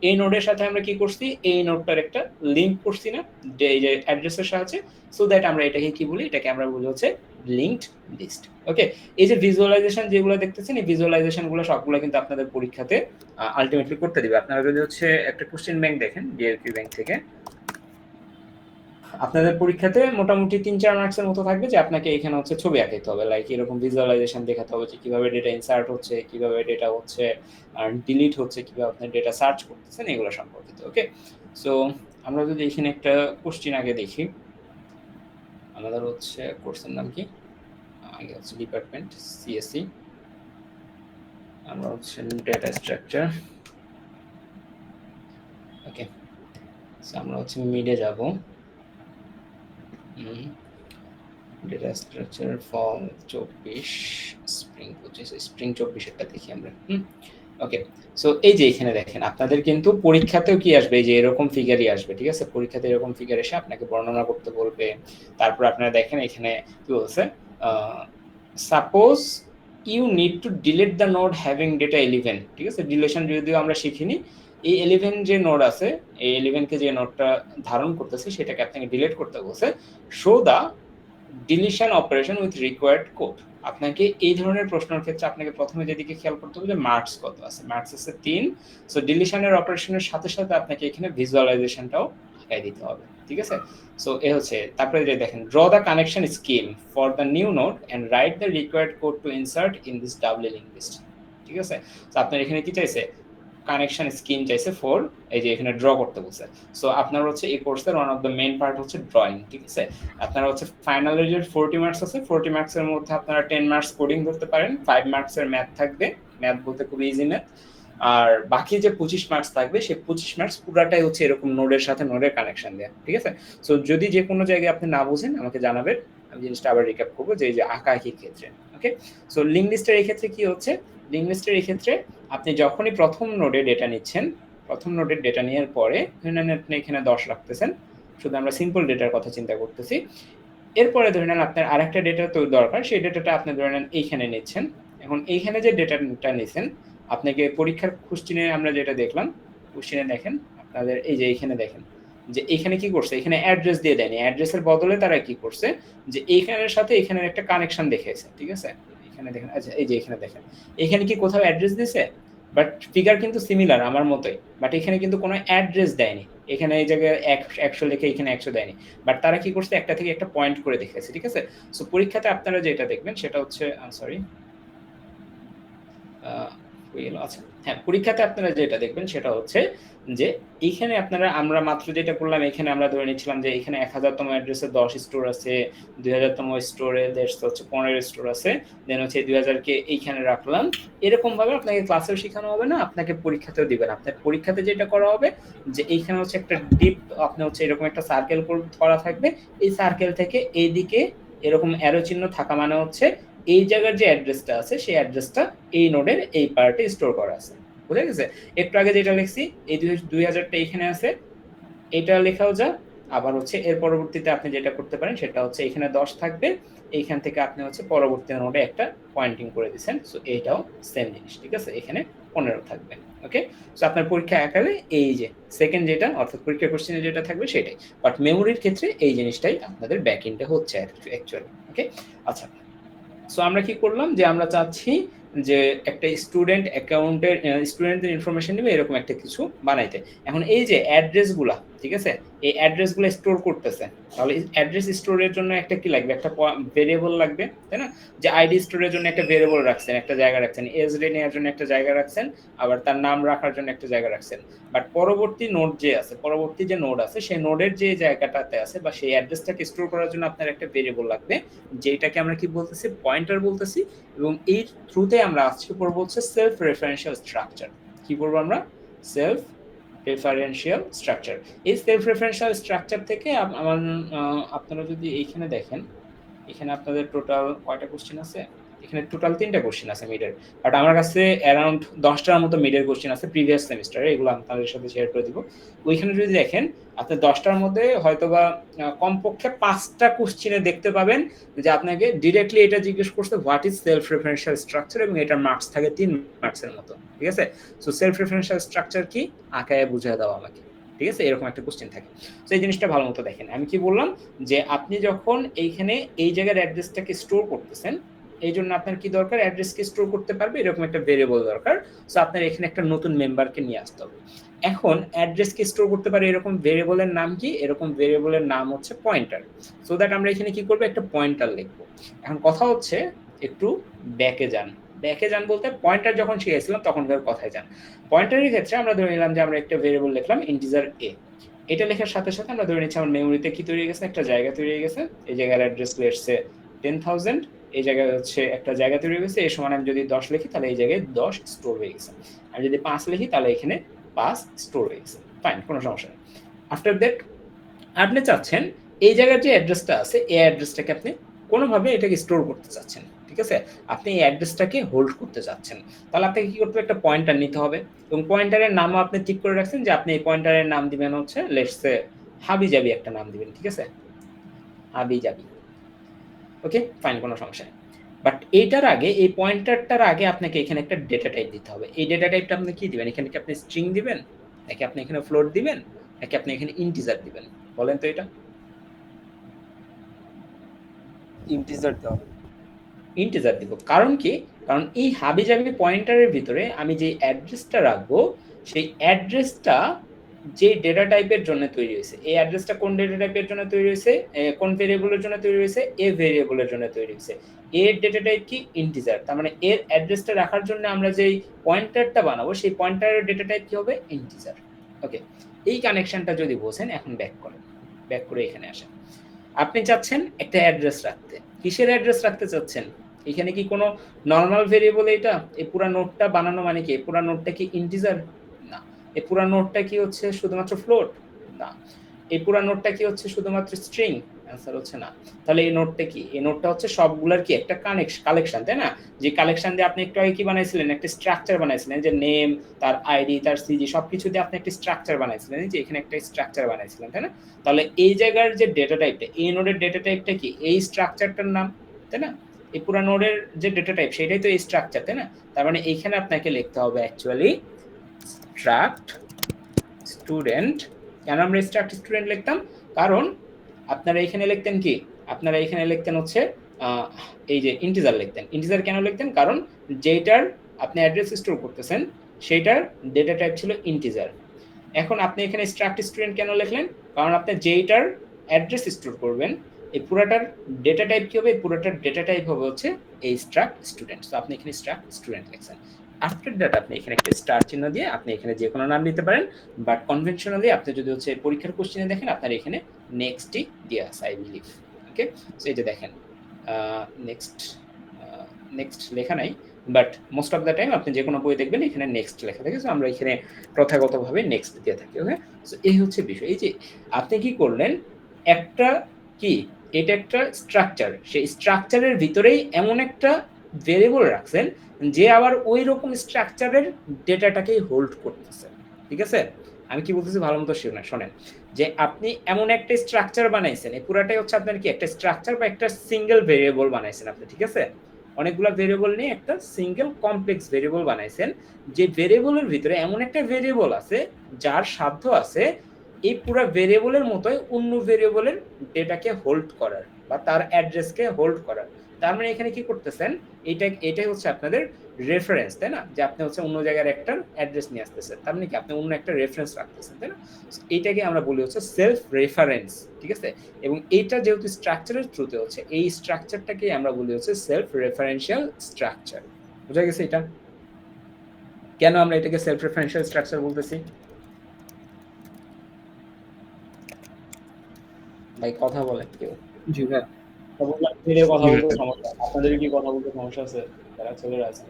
এই নোডের সাথে আমরা কি করছি? এই নোডটার একটা লিঙ্ক করছি না? যে এই যে অ্যাড্রেসের সাহায্যে, সো দ্যাট আমরা এটাকে কি বলি? এটাকে আমরা বলি হচ্ছে লিঙ্কড লিস্ট। ওকে? এই যে ভিজুয়ালাইজেশন যেগুলো দেখতেছেন, এই ভিজুয়ালাইজেশন গুলো সবগুলো কিন্তু আপনাদের পরীক্ষাতে আল্টিমেটলি করতে দিবে। আপনারা যদি হচ্ছে একটা কোশ্চেন ব্যাংক দেখেন, ডিআরকিউ ব্যাংক থেকে, আপনাদের পরীক্ষাতে মোটামুটি ৩-৪ মার্কসের মতো থাকবে যে আপনাকে এখানে হচ্ছে ছবি আঁকাইতে হবে। লাইক এরকম ভিজুয়ালাইজেশন দেখাতে হবে যে কিভাবে ডেটা ইনসার্ট হচ্ছে, কিভাবে ডেটা হচ্ছে ডিলিট হচ্ছে, কিভাবে আপনি ডেটা সার্চ করতেছেন, এগুলো সম্পর্কিত। ওকে? সো আমরা যদি এখানে একটা কোশ্চেন আগে দেখি, আমাদের হচ্ছে কোর্সের নাম কি? আগে হচ্ছে ডিপার্টমেন্ট সিএসসি, আমরা হচ্ছে ডেটা স্ট্রাকচার। ওকে, সো আমরা হচ্ছে মিডে যাব। Data structure form 24 spring 25 spring 24 এটা দেখি আমরা। ওকে, সো এই যে এখানে দেখেন আপনাদের কিন্তু পরীক্ষাতেও কি আসবে, এই যে এরকম ফিগারই আসবে, ঠিক আছে? পরীক্ষাতে এরকম ফিগার এসে আপনাকে বর্ণনা করতে বলবে। তারপর আপনারা দেখেন এখানে কি বলছে, suppose you need to delete the node having data 11, ঠিক আছে? ডিলেশন যদিও আমরা শিখিনি, এই 11 যে নোড আছে, এই 11 কে যে নোডটা ধারণ করতেছে সেটাকে আপনাকে ডিলিট করতে বলছে। Show the deletion operation with required code. আপনাকে এই ধরনের প্রশ্নের ক্ষেত্রে আপনাকে প্রথমে যেদিকে খেয়াল করতে হবে যে মার্কস কত আছে। মার্কস আছে 3। সো ডিলিশনের অপারেশনের সাথে সাথে আপনাকে এখানে ভিজুয়ালাইজেশনটাও আঁকাই দিতে হবে, ঠিক আছে? সো এ হচ্ছে, তারপরে যে দেখেন draw the connection scheme for the new node and write the required code to insert in this double link list, ঠিক আছে? তো আপনার এখানে কি চাইছে? কানেকশন স্কিম চাইছে ফর, এই যে এখানে ড্র করতে বলছে। সো আপনার হচ্ছে এই কোর্সের one of the main part হচ্ছে ড্রয়িং, ঠিক আছে? আপনারা হচ্ছে ফাইনাল রেজাল্ট 40 মার্কস আছে, 40 মার্কসের মধ্যে আপনারা 10 মার্কস কোডিং ধরতে পারেন, 5 মার্কসের ম্যাথ থাকবে, ম্যাথ বলতে খুব ইজি ম্যাথ। আর বাকি যে 25 মার্কস থাকবে সেই 25 মার্কস পুরাটাই হচ্ছে এরকম নোডের সাথে নোডের কানেকশন দেয়া, ঠিক আছে? সো যদি যে কোনো জায়গায় আপনি না বুঝেন আমাকে জানাবেন, আমি জিনিসটা আবার রিক্যাপ করবো যে এই যে আঁকা আঁকির ক্ষেত্রে। ওকে, সো লিঙ্ক লিস্টের এই ক্ষেত্রে কি হচ্ছে? লিঙ্ক লিস্টের এই ক্ষেত্রে আপনি যখনই প্রথম নোডে ডেটা নিচ্ছেন, প্রথম নোডের ডেটা নেওয়ার পরে ধরে নেন আপনি এখানে 10 রাখতেছেন, শুধু আমরা সিম্পল ডেটার কথা চিন্তা করতেছি। এরপরে ধরে নেন আপনার আরেকটা ডেটা তো দরকার, সেই ডেটাটা আপনি ধরে নেন এইখানে নিচ্ছেন। এখন এইখানে যে ডেটাটা নিছেন, আপনাকে পরীক্ষার কোশ্চেনে আমরা যেটা দেখলাম, কোশ্চেনে দেখেন আপনাদের এই যে এইখানে দেখেন যে এইখানে কি করছে, এখানে অ্যাড্রেস দিয়ে দেয়নি, অ্যাড্রেসের বদলে তারা কি করছে যে এইখানের সাথে এখানের একটা কানেকশন দেখিয়েছে, ঠিক আছে? এখানে দেখেন, আচ্ছা এই যে এখানে দেখেন, এখানে কি কোথাও অ্যাড্রেস দিছে? বাট ফিগার কিন্তু সিমিলার আমার মতোই, বাট এখানে কিন্তু কোনো অ্যাড্রেস দেয়নি। এখানে এই জায়গায় 100 লিখে এখানে 100 দেয়নি, বাট তারা কি করছে একটা থেকে একটা পয়েন্ট করে দেখিয়েছে, ঠিক আছে? সো পরীক্ষাতে আপনারা যেটা দেখবেন সেটা হচ্ছে সরি আচ্ছা হ্যাঁ, পরীক্ষাতে আপনারা যেটা দেখবেন সেটা হচ্ছে যে এইখানে আপনারা, আমরা মাত্র যেটা করলাম এখানে আমরা ধরে নিচ্ছিলাম যে এখানে 1000তম অ্যাড্রেসে 10 স্টোর আছে, 2000তম স্টোরে হচ্ছে 15 স্টোর আছে, দেন হচ্ছে 2000 কে এইখানে রাখলাম। এরকম ভাবে আপনাকে ক্লাসেও শেখানো হবে না, আপনাকে পরীক্ষাতেও দিবেন। আপনার পরীক্ষাতে যেটা করা হবে যে এইখানে হচ্ছে একটা ডিপ, আপনি হচ্ছে এরকম একটা সার্কেল করা থাকবে, এই সার্কেল থেকে এইদিকে এরকম অ্যারো চিহ্ন থাকা মানে হচ্ছে এই জায়গার যে অ্যাড্রেসটা আছে সেই অ্যাড্রেসটা এই নোডের এই পার্টে স্টোর করা আছে। বুঝা গেছে? একটু আগে যেটা লিখছি এই 2000টা এখানে আছে, এটা লেখাও যা। আবার হচ্ছে এর পরবর্তীতে আপনি যেটা করতে পারেন সেটা হচ্ছে এখানে 10 থাকবে, এইখান থেকে আপনি হচ্ছে পরবর্তী নোডে একটা পয়েন্টিং করে দিচ্ছেন। সো এইটাও সেম জিনিস, ঠিক আছে? এখানে 15 থাকবে। ওকে, সো আপনার পরীক্ষা আকারে এই যে সেকেন্ড যেটা অর্থাৎ পরীক্ষার কোশ্চেনে যেটা থাকবে সেটাই, বাট মেমোরির ক্ষেত্রে এই জিনিসটাই আপনাদের ব্যাক এন্ডে হচ্ছে অ্যাকচুয়ালি। ওকে, আচ্ছা, সো আমরা কি করলাম যে আমরা চাচ্ছি যে একটা স্টুডেন্ট অ্যাকাউন্টের স্টুডেন্টদের ইনফরমেশন নেবে এরকম একটা কিছু বানাইতে। এখন এই যে অ্যাড্রেসগুলা, ঠিক আছে? এই অ্যাড্রেসগুলো স্টোর করতেছে, তাহলে অ্যাড্রেস স্টোরের জন্য একটা কি লাগবে? একটা ভেরিয়েবল লাগবে, তাই না? যে আইডি স্টোরের জন্য একটা ভেরিয়েবল রাখছেন, একটা জায়গা রাখছেন, এজ রে নেওয়ার জন্য একটা জায়গা রাখছেন, আবার তার নাম রাখার জন্য একটা জায়গা রাখছেন। বাট পরবর্তী নোড যে আছে, পরবর্তী যে নোড আছে সেই নোডের যে জায়গাটাতে আছে বা সেই অ্যাড্রেসটাকে স্টোর করার জন্য আপনার একটা ভেরিয়েবল লাগবে, যেটাকে আমরা কি বলতেছি? পয়েন্টার বলতেছি। এবং এই থ্রুতে আমরা আজকে পড়বো হচ্ছে সেলফ রেফারেন্সিয়াল স্ট্রাকচার। কি পড়বো আমরা? Self referential structure. এই সেলফ রেফারেন্সিয়াল স্ট্রাকচার থেকে আপনারা যদি এইখানে দেখেন, এখানে আপনাদের টোটাল কয়টা কোশ্চেন আছে? এখানে টোটাল ৩ টা কোশ্চেন আছে মিডের। বাট আমার কাছে অ্যারাউন্ড ১০ টার মতো মিডের কোশ্চেন আছে প্রিভিয়াস সেমিস্টারে, এগুলো আমি আপনাদের সাথে শেয়ার করে দিব। ওইখানে যদি দেখেন আপনি ১০ টার মধ্যে হয়তোবা কমপক্ষে ৫ টা কোশ্চেনে দেখতে পাবেন যে আপনাকে ডিরেক্টলি এটা জিজ্ঞেস করছে what is self referential structure, এবং এটার মার্কস থাকে ৩ মার্কসের মতো। ঠিক আছে? সো সেলফ রেফারেন্সিয়াল স্ট্রাকচার কি আঁকায় বুঝিয়ে দাও আমাকে। ঠিক আছে? এরকম একটা কোশ্চেন থাকে। সো এই জিনিসটা ভালো মতো দেখেন। আমি কি বললাম যে আপনি যখন এইখানে এই জায়গার অ্যাড্রেসটাকে স্টোর করতেছেন, এই জন্য আপনার কি দরকার, অ্যাড্রেসকে স্টোর করতে পারবে এরকম একটা ভেরিয়েবল দরকার। সো আপনার এখানে একটা নতুন মেম্বারকে নিয়ে আসতে হবে। এখন অ্যাড্রেসকে স্টোর করতে পারে এরকম ভেরিয়েবলের নাম কি? এরকম ভেরিয়েবলের নাম হচ্ছে পয়েন্টার। সো দ্যাট আমরা এখানে কি করব, একটা পয়েন্টার লিখবো। এখন কথা হচ্ছে একটু ব্যাকে যান। ব্যাকে যান বলতে পয়েন্টার যখন শিখেছিলাম তখনকার কথায় যান। পয়েন্টারের ক্ষেত্রে আমরা ধরে নিলাম যে আমরা একটা ভেরিয়েবল লিখলাম ইন্টিজার এ। এটা লেখার সাথে সাথে আমরা ধরে নিচ্ছি আমার মেমোরিতে কি তৈরি হয়ে গেছে, একটা জায়গা তৈরি হয়ে গেছে। এই জায়গার অ্যাড্রেস লেটসে 10,000, এই জায়গায় হচ্ছে একটা জায়গা তৈরি হয়ে গেছে। এর সমান আমি যদি 10 লিখি তাহলে এই জায়গায় 10 স্টোর হয়ে গেছে। আমি যদি 5 লিখি তাহলে এখানে 5 স্টোর হয়ে গেছে। ফাইন, কোনো সমস্যা নেই। আফটার দ্যাট আপনি চাচ্ছেন এই জায়গার যে অ্যাড্রেসটা আছে এই অ্যাড্রেসটাকে আপনি কোনোভাবে এটাকে স্টোর করতে চাচ্ছেন। ঠিক আছে? আপনি এই অ্যাড্রেসটাকে হোল্ড করতে চাচ্ছেন। তাহলে আপনাকে কি করতে হবে, একটা পয়েন্টার নিতে হবে, এবং পয়েন্টারের নামও আপনি ঠিক করে রাখছেন যে আপনি এই পয়েন্টারের নাম দিবেন হচ্ছে লেটস সে হাবিজাবি একটা নাম দিবেন। ঠিক আছে? হাবিজাবি। ওকে, ফাইন, কোনো সমস্যা নেই। বাট এইটার আগে, এই পয়েন্টারটার আগে আপনাকে এখানে একটা ডেটা টাইপ দিতে হবে। এই ডেটা টাইপটা আপনি কি দিবেন? এখানে কি আপনি স্ট্রিং দিবেন, নাকি আপনি এখানে ফ্লোট দিবেন, নাকি আপনি এখানে ইন্টিজার দিবেন? বলেন তো এটা। ইন্টিজার দেওয়া হবে। ইন্টিজার দিব। কারণ কি? কারণ এই হাবিজাবি পয়েন্টারের ভিতরে আমি যে অ্যাড্রেসটা রাখবো সেই অ্যাড্রেসটা যে ডেটা টাইপের জন্য তৈরি হয়েছে, এই অ্যাড্রেসটা কোন ডেটা টাইপের জন্য তৈরি হয়েছে, কোন ভেরিয়েবলের জন্য তৈরি হয়েছে, এ ভেরিয়েবলের জন্য তৈরি হয়েছে। এর ডেটা টাইপ কি? ইন্টিজার। তার মানে এর অ্যাড্রেসটা রাখার জন্য আমরা যেই পয়েন্টারটা বানাবো সেই পয়েন্টারের ডেটা টাইপ কি হবে? ইন্টিজার। ওকে, এই কানেকশনটা যদি বোঝেন এখন ব্যাক করেন, ব্যাক করে এখানে আসেন। আপনি চাচ্ছেন একটা অ্যাড্রেস রাখতে। কিসের অ্যাড্রেস রাখতে চাচ্ছেন? এখানে কি কোনো নরমাল ভেরিয়েবল এটা? এই পুরা নোডটা বানানো মানে কি? এই পুরা নোডটা কি ইন্টিজার? না। এই পুরা নোডটা কি হচ্ছে শুধুমাত্র ফ্লোট? না। এই পুরা নোডটা কি হচ্ছে শুধুমাত্র স্ট্রিং? অ্যান্সার হচ্ছে না। তাহলে এই নোডটা কি? এই নোডটা হচ্ছে সবগুলার কি একটা কালেকশন, তাই না? যে কালেকশন দিয়ে আপনি একটু আগে কি বানাইছিলেন? একটা স্ট্রাকচার বানাইছিলেন, যে নেম, তার আইডি, তার সিজি সবকিছু দিয়ে আপনি একটা স্ট্রাকচার বানাইছিলেন। এই যে এখানে একটা স্ট্রাকচার বানাইছিলেন, তাই না? তাহলে এই জায়গার যে ডেটা টাইপটা, এই নোডের ডেটা টাইপটা কি? এই স্ট্রাকচারটার নাম, তাই না? এই পুরা নোডের যে ডেটা টাইপ সেটাই তো এই স্ট্রাকচার, তাই না? তার মানে এইখানে আপনাকে লিখতে হবে অ্যাকচুয়ালি স্ট্রাক্ট স্টুডেন্ট। কেন আমরা স্ট্রাক্ট স্টুডেন্ট লিখতাম? কারণ আপনারা এখানে লিখতেন কি? আপনারা এখানে লিখতেন হচ্ছে এই যে ইন্টিজার লিখতেন। ইন্টিজার কেন লিখতেন? কারণ যেটার আপনি অ্যাড্রেস স্টোর করতেছেন সেটার ডেটা টাইপ ছিল ইন্টিজার। এখন আপনি এখানে স্ট্রাক্ট স্টুডেন্ট কেন লিখলেন? কারণ আপনি যেইটার অ্যাড্রেস স্টোর করবেন এই পুরাটার ডেটা টাইপ কি হবে? পুরাটার ডেটা টাইপ হবে হচ্ছে এই স্ট্রাক্ট স্টুডেন্ট। সো আপনি এখানে স্ট্রাক্ট স্টুডেন্ট লিখছেন। আফটার দ্যাট আপনি এখানে একটা স্টার চিহ্ন দিয়ে আপনি এখানে যে কোনো নাম দিতে পারেন, বাট কনভেনশনালি আপনি যদি হচ্ছে পরীক্ষার কোশ্চেনে দেখেন আপনার এখানে নেক্সটই দিয়ে আছে আই বিলিভ। ওকে, সো এই যে দেখেন নেক্সট নেক্সট লেখা নাই, but most of the time আপনি যে কোনো বই দেখবেন এখানে নেক্সট লেখা থাকে। সো আমরা এখানে প্রথাগতভাবে নেক্সট দিয়ে থাকি। ওকে, সো এই হচ্ছে বিষয়। এই যে আপনি কি করলেন, একটা কি, এটা একটা স্ট্রাকচার, সেই স্ট্রাকচারের ভিতরেই এমন একটা ভেরিয়েবল রাখছেন যে আবার ওই রকম স্ট্রাকচারের ডেটাটাকেই হোল্ড করতেছে। ঠিক আছে? আমি কি বলতেছি ভালো মতো শোনেন, যে আপনি এমন একটা স্ট্রাকচার বানাইছেন, এই পুরাটাই হচ্ছে আপনার কি একটা স্ট্রাকচার বা একটা সিঙ্গেল ভেরিয়েবল বানাইছেন আপনি। ঠিক আছে? অনেকগুলো ভেরিয়েবল নিয়ে একটা সিঙ্গেল কমপ্লেক্স ভেরিয়েবল বানাইছেন, যে ভেরিয়েবলের ভিতরে এমন একটা ভেরিয়েবল আছে যার সাধ্য আছে এই পুরো ভেরিয়েবলের মতোই অন্য ভেরিয়েবলের ডেটাকে হোল্ড করার বা তার অ্যাড্রেসকে হোল্ড করার। তার মানে এখানে কি করতেছেন, এটাই হচ্ছে আপনাদের রেফারেন্স, তাই না? যে আপনি হচ্ছে অন্য জায়গার একটা অ্যাড্রেস নিয়ে আসতেছেন, তার মানে কি আপনি অন্য একটা রেফারেন্স রাখতেছেন, তাই না? এইটাকে আমরা বলি হচ্ছে সেলফ রেফারেন্স। ঠিক আছে? এবং এইটা যেহেতু স্ট্রাকচারের থ্রুতে হচ্ছে, এই স্ট্রাকচারটাকে আমরা বলি হচ্ছে সেলফ রেফারেন্সিয়াল স্ট্রাকচার। বুঝা গেছে এটা? কেন আমরা এটাকে সেলফ রেফারেন্সিয়াল স্ট্রাকচার বলতেছি? ভাই কথা বলেন কেউ। জি ভাই। কথা বলতে সমস্যা, আপনাদের কি কথা বলতে সমস্যা আছে? যারা ছেলেরা আছে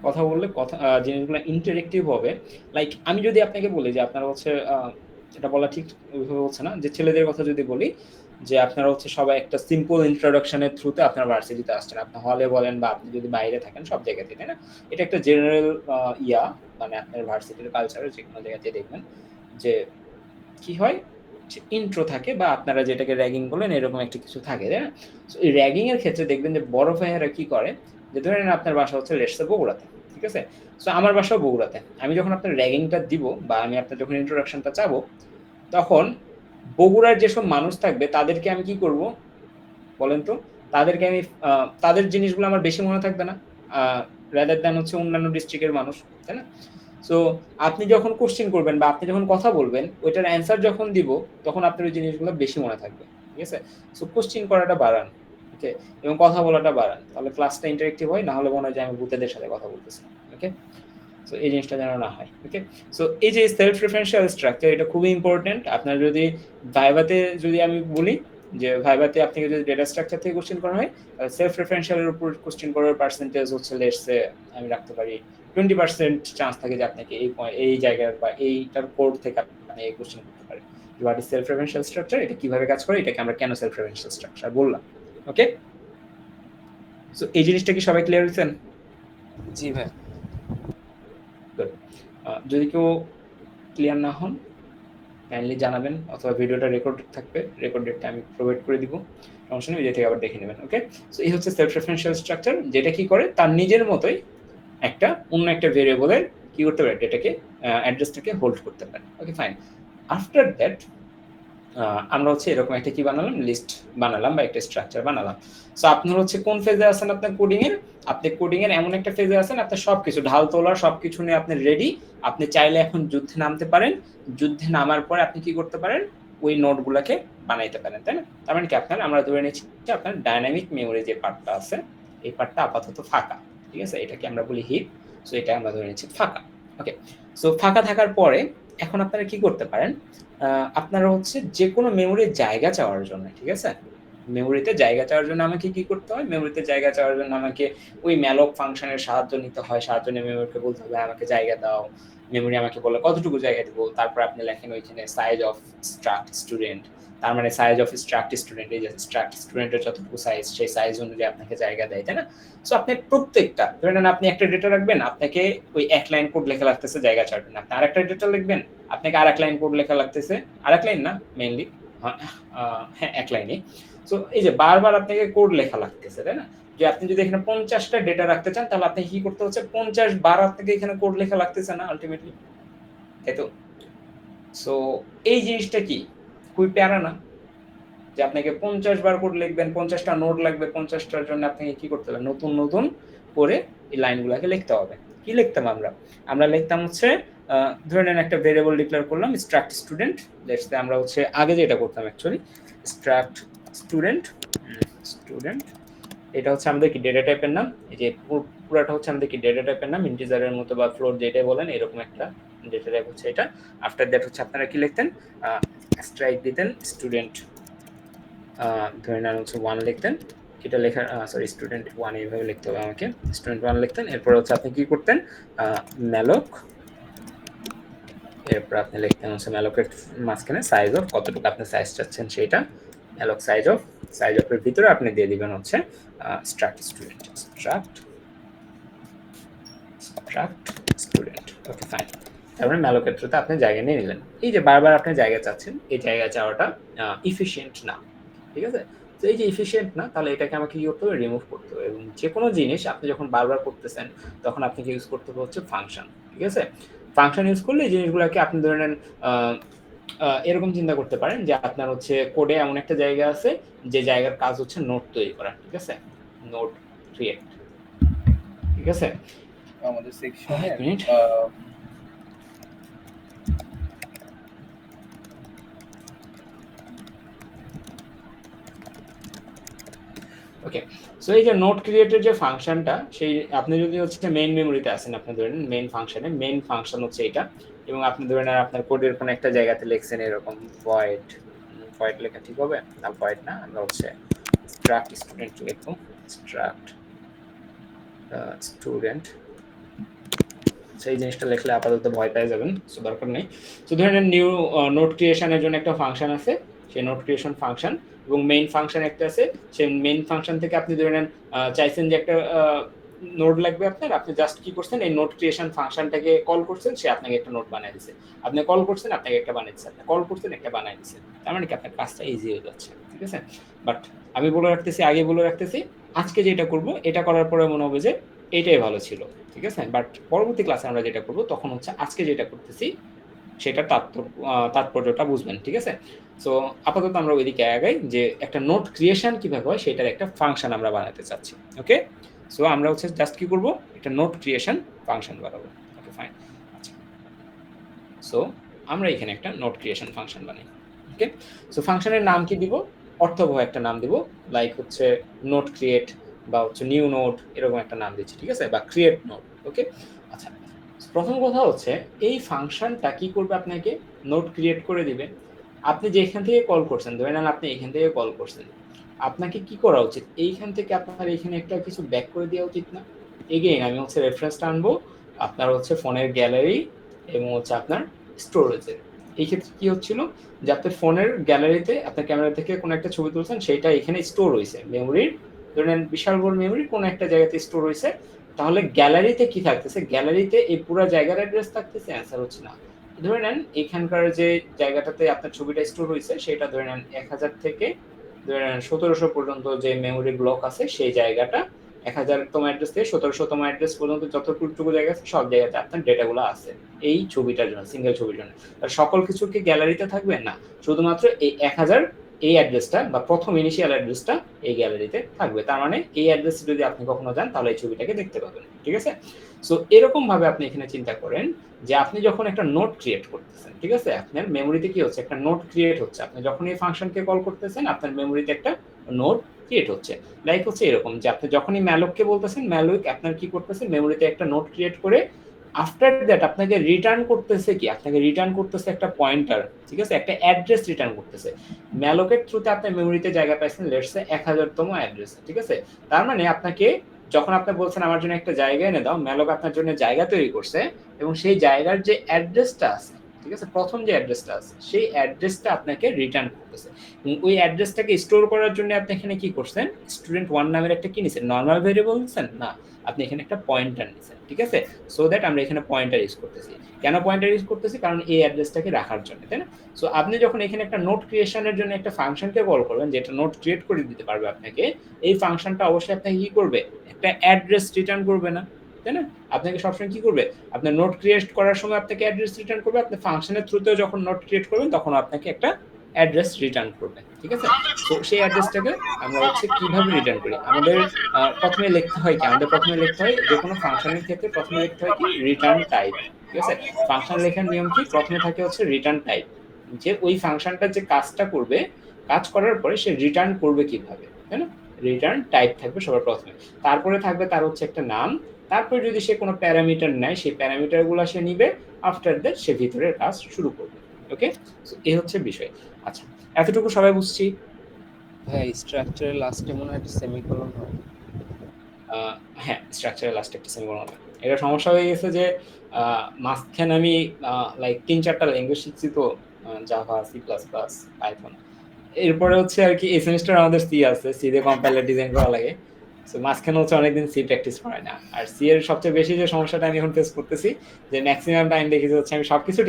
কথা বললে কথা জিনিসগুলো ইন্টারেক্টিভ হবে। লাইক আমি যদি আপনাকে বলি যে আপনারা হচ্ছে এটা বলা ঠিক ওইভাবে হচ্ছে না, যে ছেলেদের কথা যদি বলি, যে আপনারা হচ্ছে সবাই একটা সিম্পল ইন্ট্রোডাকশনের থ্রুতে আপনার ভার্সিটিতে আসছেন। আপনি হলে বলেন বা আপনি যদি বাইরে থাকেন, সব জায়গাতেই, তাই না? এটা একটা জেনারেল মানে আপনার ভার্সিটির কালচারে যেকোনো জায়গাতেই দেখবেন যে কি হয়, যে ইন্ট্রো থাকে বা আপনারা যেটাকে র্যাগিং বলেন এরকম একটা কিছু থাকে, তাই না? সো এই র্যাগিং এর ক্ষেত্রে দেখবেন যে বড় ভাইয়েরা কি করে, যে ধরে নেন আপনার বাসা হচ্ছে লেটস সে বগুড়াতে, ঠিক আছে? সো আমার বাসাও বগুড়াতে। আমি যখন আপনার র্যাগিংটা দিব বা আমি আপনার যখন ইন্ট্রোডাকশনটা চাবো, তখন বগুড়ার যেসব মানুষ থাকবে তাদেরকে আমি কি করব বলেন তো? তাদেরকে আমি তাদের জিনিসগুলো আমার বেশি মনে থাকবে না? আ রাদার দ্যান হচ্ছে অন্যান্য ডিস্ট্রিক্টের মানুষ, তাই না? সো আপনি যখন কোয়েশ্চেন করবেন বা আপনি যখন কথা বলবেন, ওইটার অ্যান্সার যখন দিব, তখন আপনার ওই জিনিসগুলো বেশি মনে থাকবে। ঠিক আছে? সো কোয়েশ্চেন করাটা বাড়ান। ওকে? এবং কথা বলাটা বাড়ান। তাহলে ক্লাসটা ইন্টারেক্টিভ হয়, না হলে মনে হয় যে আমি ভূতেদের সাথে কথা বলতেছি। ওকে? সো এই জিনিসটা যেন না হয়। ওকে? সো এই যে সেলফ রেফারেন্সিয়াল স্ট্রাকচার, এটা খুবই ইম্পোর্টেন্ট। আপনার যদি ভাইভাতে যদি আমি বলি যে ভাইভাতে আপনাকে যদি ডেটা স্ট্রাকচার থেকে কোয়েশ্চেন করা হয়, সেলফ রেফারেন্সিয়াল এর উপর কোয়েশ্চেন করার পার্সেন্টেজ হচ্ছে লেটস সে আমি রাখতে পারি 20% চান্স থাকে যে আপনাকে এই জায়গার বা এইটার কোড থেকে আপনি এই কোয়েশ্চেন করতে পারেন। What is self referential structure, এটা কিভাবে কাজ করে, এটাকে আমরা কেন সেলফ রেফারেন্সিয়াল স্ট্রাকচার বললাম। ওকে? সো এই জিনিসটা কি সবাই ক্লিয়ার হয়েছেন? জি ভাই। গুড। যদি কেউ ক্লিয়ার না হন, কাইন্ডলি জানাবেন, অথবা ভিডিওটা রেকর্ডেড থাকবে, রেকর্ডেডটা আমি প্রোভাইড করে দিব, সমস্যা নেই, ওই থেকে আবার দেখে নেবেন। ওকে? সো এই হচ্ছে সেলফ রেফারেন্সিয়াল স্ট্রাকচার, যেটা কি করে তার নিজের মতোই একটা অন্য একটা ভেরিয়েবলের কি করতে পারে, ডেটাকে অ্যাড্রেসটাকে হোল্ড করতে পারে। ওকে, ফাইন। আফটার দ্যাট আমরা হচ্ছে এরকম একটা কি বানালাম, লিস্ট বানালাম বা একটা স্ট্রাকচার বানালাম। সো আপনার হচ্ছে কোন ফেজে আছেন আপনার কোডিং এর? আপনি কোডিং এর এমন একটা ফেজে আছেন, আপনার সবকিছু ঢাল তোলা, সবকিছু নিয়ে আপনি রেডি। আপনি চাইলে এখন যুদ্ধে নামতে পারেন। যুদ্ধে নামার পরে আপনি কি করতে পারেন, ওই নোডগুলোকে বানাইতে পারেন, তাই না? তার মানে কি, আমরা ধরে নিচ্ছি যে আপনার ডাইনামিক মেমোরি যে পার্টটা আছে, এই পার্টটা আপাতত ফাঁকা। ঠিক আছে? এটাকে আমরা বলি হিপ। সো এটা আমরা ধরে নিচ্ছি ফাঁকা। ওকে? সো ফাঁকা থাকার পরে এখন আপনারা কি করতে পারেন, আপনারা হচ্ছে যেকোনো মেমোরির জায়গা চাওয়ার জন্য, ঠিক আছে? মেমোরিতে জায়গা চাওয়ার জন্য আমাকে কি করতে হয়? মেমোরিতে জায়গা চাওয়ার জন্য আমাকে ওই malloc ফাংশনের সাহায্য নিতে হয়। সাহায্য নিয়ে মেমোরিকে বলতে হবে, আমাকে জায়গা দাও। মেমোরি আমাকে বলে কতটুকু জায়গা দিব। তারপর আপনি লেখেন ওইখানে সাইজ অফ স্ট্রাক্ট স্টুডেন্ট। তার মানে সাইজ অফ স্ট্রাক্ট স্টুডেন্ট, এই যে স্ট্রাক্ট স্টুডেন্টের যতটুকু সাইজ, সেই সাইজ অনুযায়ী আপনাকে জায়গা দেয়, তাই না? সো আপনি প্রত্যেকটা, ধরে নেন আপনি একটা ডেটা রাখবেন, আপনাকে ওই এক লাইন কোড লেখা লাগতেছে জায়গা চাওয়ার জন্য। আপনি আরেকটা ডেটা লিখবেন, আপনাকে আরেক লাইন কোড লেখা লাগতেছে, আরেক লাইন না মেইনলি, হ্যাঁ এক লাইনই। সো এই যে বারবার আপনাকে কোড লেখা লাগতেছে, তাই না? যে আপনি যদি এখানে 50টা ডেটা রাখতে চান, তাহলে আপনি কি করতে হচ্ছে, 50 বার আপনাকে এখানে কোড লেখা লাগতেছে না আলটিমেটলি, তাই তো? সো এই জিনিসটা কি খুবই প্যারা না, যে আপনাকে 50 বার কোড লিখবেন, 50টা নোড লাগবে, 50টার জন্য আপনাকে কি করতে হবে, নতুন নতুন করে এই লাইনগুলোকে লিখতে হবে। কি লিখতাম আমরা? আমরা লিখতাম হচ্ছে ধরে নেন একটা ভেরিয়েবল ডিক্লেয়ার করলাম স্ট্রাক্ট স্টুডেন্ট। লেটস সে আমরা হচ্ছে আগে যেটা করতাম অ্যাকচুয়ালি, স্ট্রাক্ট স্টুডেন্ট স্টুডেন্ট, এটা হচ্ছে আমাদের কি ডেটা টাইপের নাম। এই যে পুরাটা হচ্ছে আমাদের কি ডেটা টাইপের নাম, ইন্টিজারের মতো বা ফ্লোট যেটাই বলেন, এরকম একটা ডেটা টাইপ হচ্ছে এটা। আফটার দ্যাট হচ্ছে আপনারা কি লিখতেন, স্ট্রাইক দিতেন স্টুডেন্ট, ধরে নেন হচ্ছে 1 লিখতেন। এটা লেখার সরি স্টুডেন্ট 1 এইভাবে লিখতে হবে আমাকে। স্টুডেন্ট 1 লিখতেন। এরপর হচ্ছে আপনি কি করতেন, malloc, এরপর আপনি লিখতেন হচ্ছে malloc এর মাঝখানে সাইজ অফ, কতটুকু আপনি সাইজ চাচ্ছেন সেটা, malloc সাইজ অফ এর ভিতরে আপনি দিয়ে দিবেন হচ্ছে struct student, struct student। ওকে, ফাইন। তারপরে malloc এর থ্রুতে আপনি জায়গা নিয়ে নিলেন। এই যে বারবার আপনি জায়গা চাচ্ছেন, এই জায়গা চাওয়াটা এফিশিয়েন্ট না। ঠিক আছে? তো এই যে এফিশিয়েন্ট না, তাহলে এটাকে আমাকে কি করতে হবে, রিমুভ করতে হবে। এবং যেকোনো জিনিস আপনি যখন বারবার করতেছেন, তখন আপনাকে ইউজ করতে হবে হচ্ছে ফাংশন। ঠিক আছে? ফাংশন ইউজ করলে এই জিনিসগুলোকে আপনি ধরে নেন এরকম চিন্তা করতে পারেন যে আপনার হচ্ছে কোডে এমন একটা জায়গা আছে, যে জায়গার কাজ হচ্ছে নোট তৈরি করা। ঠিক আছে? Note create. ঠিক আছে? আমাদের সেকশনে এক মিনিট। ওকে, সো এই যে নোট ক্রিয়েটের যে ফাংশনটা, সেই আপনি যদি হচ্ছে মেইন মেমোরিতে আসেন, আপনি ধরেন মেইন ফাংশনে, মেইন ফাংশন হচ্ছে এটা। এবং আপনি ধরেন আপনার কোডের কোনো একটা জায়গাতে লিখছেন এরকম ভয়েড, ভয়েড লেখা ঠিক হবে না, ভয়েড না, আমরা হচ্ছে স্ট্রাক্ট স্টুডেন্ট লিখবো, স্ট্রাক্ট স্টুডেন্ট। সেই জিনিসটা লিখলে আপাতত ভয় পেয়ে যাবেন, সো দরকার নেই। সো ধরে নেন নিউ নোট ক্রিয়েশনের জন্য একটা ফাংশন আছে, সেই নোট ক্রিয়েশন ফাংশন এবং মেইন ফাংশন একটা আছে, সেই মেইন ফাংশন থেকে আপনি ধরে নেন চাইছেন যে একটা নোট লাগবে আপনার, আপনি জাস্ট কি করছেন এই নোট ক্রিয়েশন ফাংশনটাকে কল করছেন, সে আপনাকে একটা নোট বানিয়ে দিচ্ছে। আপনি কল করছেন, আপনাকে একটা বানিয়ে দিচ্ছে, আপনি কল করছেন, একটা বানিয়ে দিচ্ছে। তার মানে কি আপনার কাজটা ইজি হয়ে যাচ্ছে, ঠিক আছে? বাট আমি বলে রাখতেছি, আগে বলে রাখতেছি, আজকে যেটা করব এটা করার পরে মনে হবে যে এইটাই ভালো ছিল, ঠিক আছে? বাট পরবর্তী ক্লাসে আমরা যেটা করব তখন হচ্ছে আজকে যেটা করতেছি সেটার তাৎপর্যটা বুঝবেন, ঠিক আছে? সো আপাতত আমরা ওইদিকে আগাই যে একটা নোট ক্রিয়েশন কিভাবে হয় সেটার একটা ফাংশন আমরা বানাতে চাচ্ছি, ওকে? সো আমরা হচ্ছে জাস্ট কি করব, একটা নোট ক্রিয়েশন ফাংশন বানাবো, ওকে ফাইন। আচ্ছা, সো আমরা এখানে একটা নোট ক্রিয়েশন ফাংশন বানাই, ওকে? সো ফাংশনের নাম কি দিব? অর্থবহ একটা নাম দিব, লাইক হচ্ছে নোট ক্রিয়েট বা হচ্ছে নিউ নোট, এরকম একটা নাম দিচ্ছি, ঠিক আছে? বা ক্রিয়েট নোট, ওকে? আচ্ছা, প্রথম কথা হচ্ছে এই ফাংশনটা কি করবে, আপনাকে নোট ক্রিয়েট করে দিবে। আপনি যেখান থেকে কল করছেন, ধরে নেন আপনি এখান থেকে কল করছেন, আপনাকে কি করা উচিত, এইখান থেকে আপনার এখানে একটা কিছু ব্যাক করে দেওয়া উচিত না? এগেইন আমি হচ্ছে রেফারেন্সটা আনবো আপনার হচ্ছে ফোনের গ্যালারি এবং হচ্ছে আপনার স্টোরেজের। এই ক্ষেত্রে কি হচ্ছিল যে আপনার ফোনের গ্যালারিতে আপনার ক্যামেরা থেকে কোনো একটা ছবি তুলছেন, সেইটা এখানে স্টোর হয়েছে মেমোরির, ধরেন বিশাল বড় মেমোরি কোনো একটা জায়গাতে স্টোর হয়েছে। তাহলে গ্যালারিতে কি থাকতেছে, গ্যালারিতে এই পুরো জায়গার অ্যাড্রেস থাকতেছে? অ্যান্সার হচ্ছে না। ধরে নেন এখানকার যে জায়গাটাতে আপনার ছবিটা স্টোর হয়েছে সেটা ধরে নেন 1000 থেকে ধরে নেন 1700 পর্যন্ত যে মেমোরি ব্লক আছে সেই জায়গাটা 1000তম অ্যাড্রেস থেকে 1700তম অ্যাড্রেস পর্যন্ত যতটুকু জায়গা আছে সব জায়গাতে আপনার ডেটাগুলো আছে এই ছবিটার জন্য, সিঙ্গেল ছবির জন্য। আর সকল কিছু কি গ্যালারিতে থাকবে না, শুধুমাত্র এই 1000 এই অ্যাড্রেসটা বা প্রথম ইনিশিয়াল অ্যাড্রেসটা এই গ্যালারিতে থাকবে। তার মানে এই অ্যাড্রেসে যদি আপনি কখনো যান তাহলে এই ছবিটাকে দেখতে পাবেন, ঠিক আছে? সো এরকম ভাবে আপনি এখানে চিন্তা করেন যে আপনি যখন একটা নোট ক্রিয়েট করতেছেন, ঠিক আছে? আপনার মেমোরিতে কি হচ্ছে, একটা নোট ক্রিয়েট হচ্ছে। আপনি যখন এই ফাংশনকে কল করতেছেন আপনার মেমোরিতে একটা নোট ক্রিয়েট হচ্ছে। লাইক হচ্ছে এরকম যে আপনি যখনই ম্যালককে বলতেছেন, ম্যালক আপনার কি করতেছে, মেমোরিতে একটা নোট ক্রিয়েট করে আফটার দ্যাট আপনাকে রিটার্ন করতেছে কি, আপনাকে রিটার্ন করতেছে একটা পয়েন্টার, ঠিক আছে? একটা অ্যাড্রেস রিটার্ন করতেছে। ম্যালকের থ্রুতে আপনার মেমোরিতে জায়গা পাইছেন লেটস সে 1000তম অ্যাড্রেস, ঠিক আছে? তার মানে আপনাকে যখন আপনি বলছেন আমার জন্য একটা জায়গা এনে দাও, ম্যালক আপনার জন্য জায়গা তৈরি করছে এবং সেই জায়গার যে অ্যাড্রেসটা আছে, ঠিক আছে, প্রথম যে অ্যাড্রেসটা আছে সেই অ্যাড্রেসটা আপনাকে রিটার্ন করতেছে। ওই অ্যাড্রেসটাকে স্টোর করার জন্য আপনি এখানে কি করছেন, স্টুডেন্ট 1 নামের একটা কি নিছেন, নরমাল ভেরিয়েবল নিছেন না, আপনি এখানে একটা পয়েন্টার নিছেন, ঠিক আছে? সো দ্যাট আমরা এখানে পয়েন্টার ইউজ করতেছি। কেন পয়েন্টার ইউজ করতেছি, কারণ এই অ্যাড্রেসটাকে রাখার জন্য, তাই না? সো আপনি যখন এখানে একটা নোট ক্রিয়েশনের জন্য একটা ফাংশনকে কল করবেন যেটা নোট ক্রিয়েট করে দিতে পারবে আপনাকে, এই ফাংশনটা অবশ্যই আপনাকে কি করবে, একটা অ্যাড্রেস রিটার্ন করবে না, তাই না? আপনাকে সবসময় কি করবে, আপনার নোট ক্রিয়েট করার সময় আপনাকে অ্যাড্রেস রিটার্ন করবে, আপনি ফাংশনের থ্রুতেও যখন নোট ক্রিয়েট করবেন তখন আপনাকে একটা অ্যাড্রেস রিটার্ন করবে, ঠিক আছে? তো সেই অ্যাড্রেসটাকে আমরা হচ্ছে কিভাবে রিটার্ন করি, আমাদের প্রথমে লিখতে হয় কি, আমাদের প্রথমে লিখতে হয় যে কোনো ফাংশনের ক্ষেত্রে প্রথমে লিখতে হয় কি, রিটার্ন টাইপ, ঠিক আছে? ফাংশন লেখার নিয়ম কি, প্রথমে থাকে হচ্ছে রিটার্ন টাইপ, যে ওই ফাংশনটা যে কাজটা করবে, কাজ করার পরে সে রিটার্ন করবে কিভাবে, তাই না? রিটার্ন টাইপ থাকবে সবার প্রথমে, তারপরে থাকবে তার হচ্ছে একটা নাম, তারপরে যদি সে কোনো প্যারামিটার নেয় সেই প্যারামিটারগুলো সে নিবে, আফটার দ্যাট সে ভিতরের কাজ শুরু করবে, ওকে? সো এই হচ্ছে বিষয়। আচ্ছা, এতটুকু সবাই বুঝছি? হ্যাঁ, স্ট্রাকচারের লাস্টে মনে হয় একটা সেমিকোলন হয়। হ্যাঁ, স্ট্রাকচারের লাস্টে একটা সেমিকোলন হবে। এটা সমস্যা হয়ে গেছে যে মাঝখানে আমি লাইক ৩-৪টা ল্যাঙ্গুয়েজ শিখছি তো, Java, C plus plus, Python. এরপরে হচ্ছে আর কি এই সেমিস্টার আমাদের সি আছে, সি দিয়ে কম্পাইলার ডিজাইন করা লাগে। সো মাঝখানে হচ্ছে অনেকদিন সি প্র্যাকটিস করা না। আর সি এর সবচেয়ে বেশি যে সমস্যাটা আমি এখন ফেস করতেছি যে ম্যাক্সিমাম টাইম দেখি যে হচ্ছে আমি সবকিছু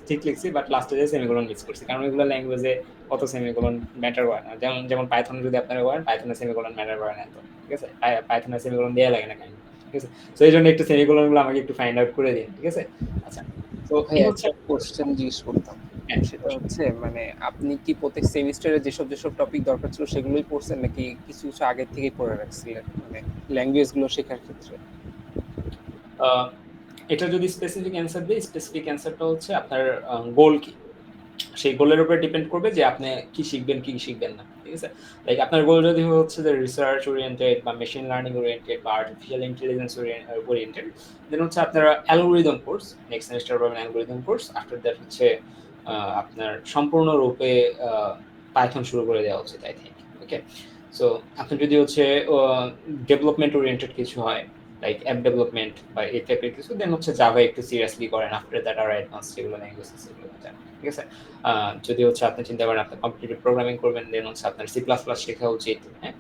ঠিক লিখছি বাট লাস্টে যে সেমিকোলন মিস করছি, কারণ এগুলো ল্যাঙ্গুয়েজে অত সেমিকোলন ম্যাটার করে না। যেমন পাইথন যদি আপনারা করেন, পাইথনে সেমিকোলন ম্যাটার করে না, তো ঠিক আছে, পাইথনে সেমিকোলন দেওয়া লাগে না কেন, ঠিক আছে? তো এই জন্য একটু সেমিকোলন গুলো আমাকে একটু ফাইন্ড আউট করে দিন, ঠিক আছে? আচ্ছা, তো ভাই এই হচ্ছে একটা কোশ্চেন জিজ্ঞেস করতাম, হ্যাঁ, সেটা হচ্ছে মানে আপনি কি প্রত্যেক সেমিস্টারে যেসব টপিক দরকার ছিল সেগুলোই পড়ছেন নাকি কিছু কিছু আগের থেকেই পড়ে রাখছিলেন, মানে ল্যাঙ্গুয়েজ গুলো শেখার ক্ষেত্রে? এটা যদি স্পেসিফিক অ্যান্সার দিই, স্পেসিফিক অ্যান্সারটা হচ্ছে আপনার গোল কি, সেই গোলের উপরে ডিপেন্ড করবে যে আপনি কি শিখবেন কি শিখবেন না, ঠিক আছে? লাইক আপনার গোল যদি হচ্ছে যে রিসার্চ ওরিয়েন্টেড বা মেশিন লার্নিং ওরিয়েন্টেড বা আর্টিফিশিয়াল ইন্টেলিজেন্স ওরিয়েন্টেড, দেন হচ্ছে আপনারা অ্যালগোরিদম কোর্স নেক্সট সেমিস্টার পাবেন, অ্যালগোরিদম কোর্স। আফটার দ্যাট হচ্ছে আপনার সম্পূর্ণরূপে পাইথন শুরু করে দেওয়া উচিত, আই থিঙ্ক, ওকে? সো আপনি যদি হচ্ছে ডেভেলপমেন্ট ওরিয়েন্টেড কিছু হয়, লাইক অ্যাপ ডেভেলপমেন্ট বা এই টাইপের কিছু, দেন হচ্ছে জাভা একটু সিরিয়াসলি করেন, আফটার দ্যাট আর অ্যাডভান্স যেগুলো ল্যাঙ্গুয়েজ আছে সেগুলো জানেন, ঠিক আছে। যদি হচ্ছে আপনি চিন্তা করেন আপনি কম্পিটিটিভ প্রোগ্রামিং করবেন, দেন হচ্ছে আপনার সি প্লাস প্লাস শেখা উচিত, হ্যাঁ।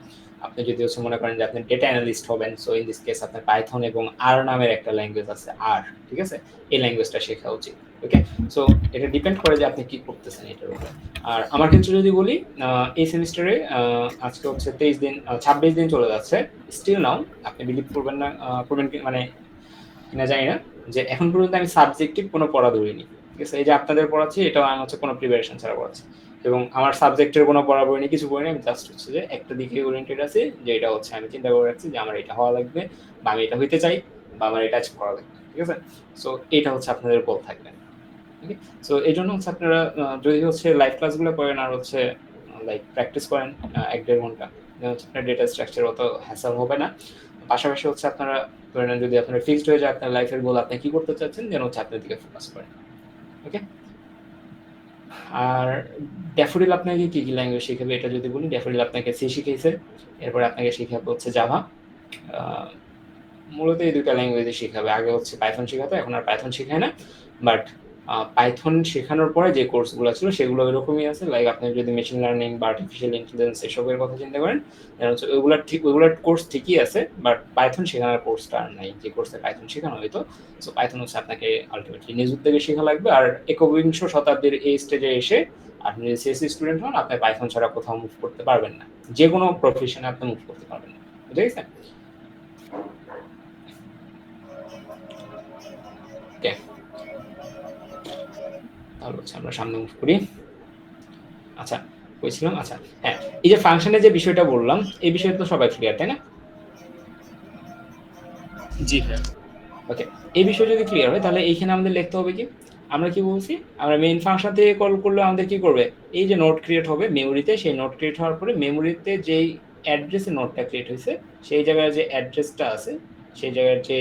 আপনি যদি হচ্ছে মনে করেন যে আপনি ডেটা অ্যানালিস্ট হবেন, সো ইন দিস কেস আপনার পাইথন এবং আর নামের একটা ল্যাঙ্গুয়েজ আছে, আর, ঠিক আছে, এই ল্যাঙ্গুয়েজটা শেখা উচিত, ওকে। সো এটা ডিপেন্ড করে যে আপনি কি করতেছেন এটার উপরে। আর আমার ক্ষেত্রে যদি বলি, এই সেমিস্টারে আজকে হচ্ছে 23 দিন 26 দিন চলে যাচ্ছে, স্টিল নাও আপনি বিলিভ করবেন না, করবেন কি মানে কিনা জানি না, যে এখন পর্যন্ত আমি সাবজেক্টিভ কোনো পড়া ধরিনি, ঠিক আছে। এই যে আপনাদের পড়াচ্ছি এটাও আমি হচ্ছে কোনো প্রিপারেশন ছাড়া পড়াচ্ছি, এবং আমার সাবজেক্টের কোনো পড়া বই নেই, কিছু বই নেই, আমি জাস্ট হচ্ছে যে একটা দিকে ওরিয়েন্টেড আছি, যে এটা হচ্ছে আমি চিন্তা করে রাখছি যে আমার এটা হওয়া লাগবে, বা আমি এটা হইতে চাই, বা আমার এটা করা লাগবে, ঠিক আছে। সো এটা হচ্ছে আপনাদের গোল থাকবে, ওকে। সো এই জন্য হচ্ছে আপনারা যদি হচ্ছে লাইভ ক্লাসগুলো করেন আর হচ্ছে লাইক প্র্যাকটিস করেন 1-1.5 ঘন্টা, হচ্ছে আপনার ডেটা স্ট্রাকচার অত হ্যাসল হবে না। পাশাপাশি হচ্ছে আপনারা ধরে নেন যদি আপনার ফিক্সড হয়ে যায় আপনার লাইফের গোল, আপনি কি করতে চাচ্ছেন, যেন হচ্ছে আপনার দিকে ফোকাস করেন, ওকে। আর ড্যাফোডিল আপনাকে কি কি ল্যাঙ্গুয়েজ শেখাবে এটা যদি বলি, ড্যাফোডিল আপনাকে সি শিখিয়েছে, এরপরে আপনাকে শেখাবে হচ্ছে জাভা, মূলত এই দুটো ল্যাঙ্গুয়েজে শেখাবে। আগে হচ্ছে পাইথন শেখাতো, এখন আর পাইথন শেখায় না, বাট পাইথন শেখানোর পরে যে কোর্সগুলো ছিল সেগুলো এরকমই আছে। লাইক আপনি যদি মেশিন লার্নিং বা আর্টিফিশিয়াল ইন্টেলিজেন্স এসবের কথা চিন্তা করেন, হচ্ছে ওইগুলোর কোর্স ঠিকই আছে, বাট পাইথন শেখানোর কোর্সটা আর নাই, যে কোর্সে পাইথন শেখানো হইতো। সো পাইথন হচ্ছে আপনাকে আলটিমেটলি নিজ উদ্যোগে শেখা লাগবে। আর 21 শতাব্দীর এই স্টেজে এসে আপনি যদি সিএসসি স্টুডেন্ট হন, আপনি পাইথন ছাড়া কোথাও মুভ করতে পারবেন না, যে কোনো প্রফেশনে আপনি মুভ করতে পারবেন না, বুঝে গেছেন? ওকে, তাহলে হচ্ছে আমরা সামনে মুভ করি। আচ্ছা, কইছিলাম, আচ্ছা হ্যাঁ, এই যে ফাংশনের যে বিষয়টা বললাম, এই বিষয়ে তো সবাই ক্লিয়ার, তাই না? জি হ্যাঁ। ওকে, এই বিষয় যদি ক্লিয়ার হয় তাহলে এইখানে আমাদের লিখতে হবে কি, আমরা কি বলছি, আমরা মেইন ফাংশন থেকে কল করলে আমাদের কি করবে, এই যে নোট ক্রিয়েট হবে মেমোরিতে, সেই নোট ক্রিয়েট হওয়ার পরে মেমোরিতে যেই অ্যাড্রেসে নোটটা ক্রিয়েট হয়েছে, সেই জায়গায় যে অ্যাড্রেসটা আছে, সেই জায়গার যে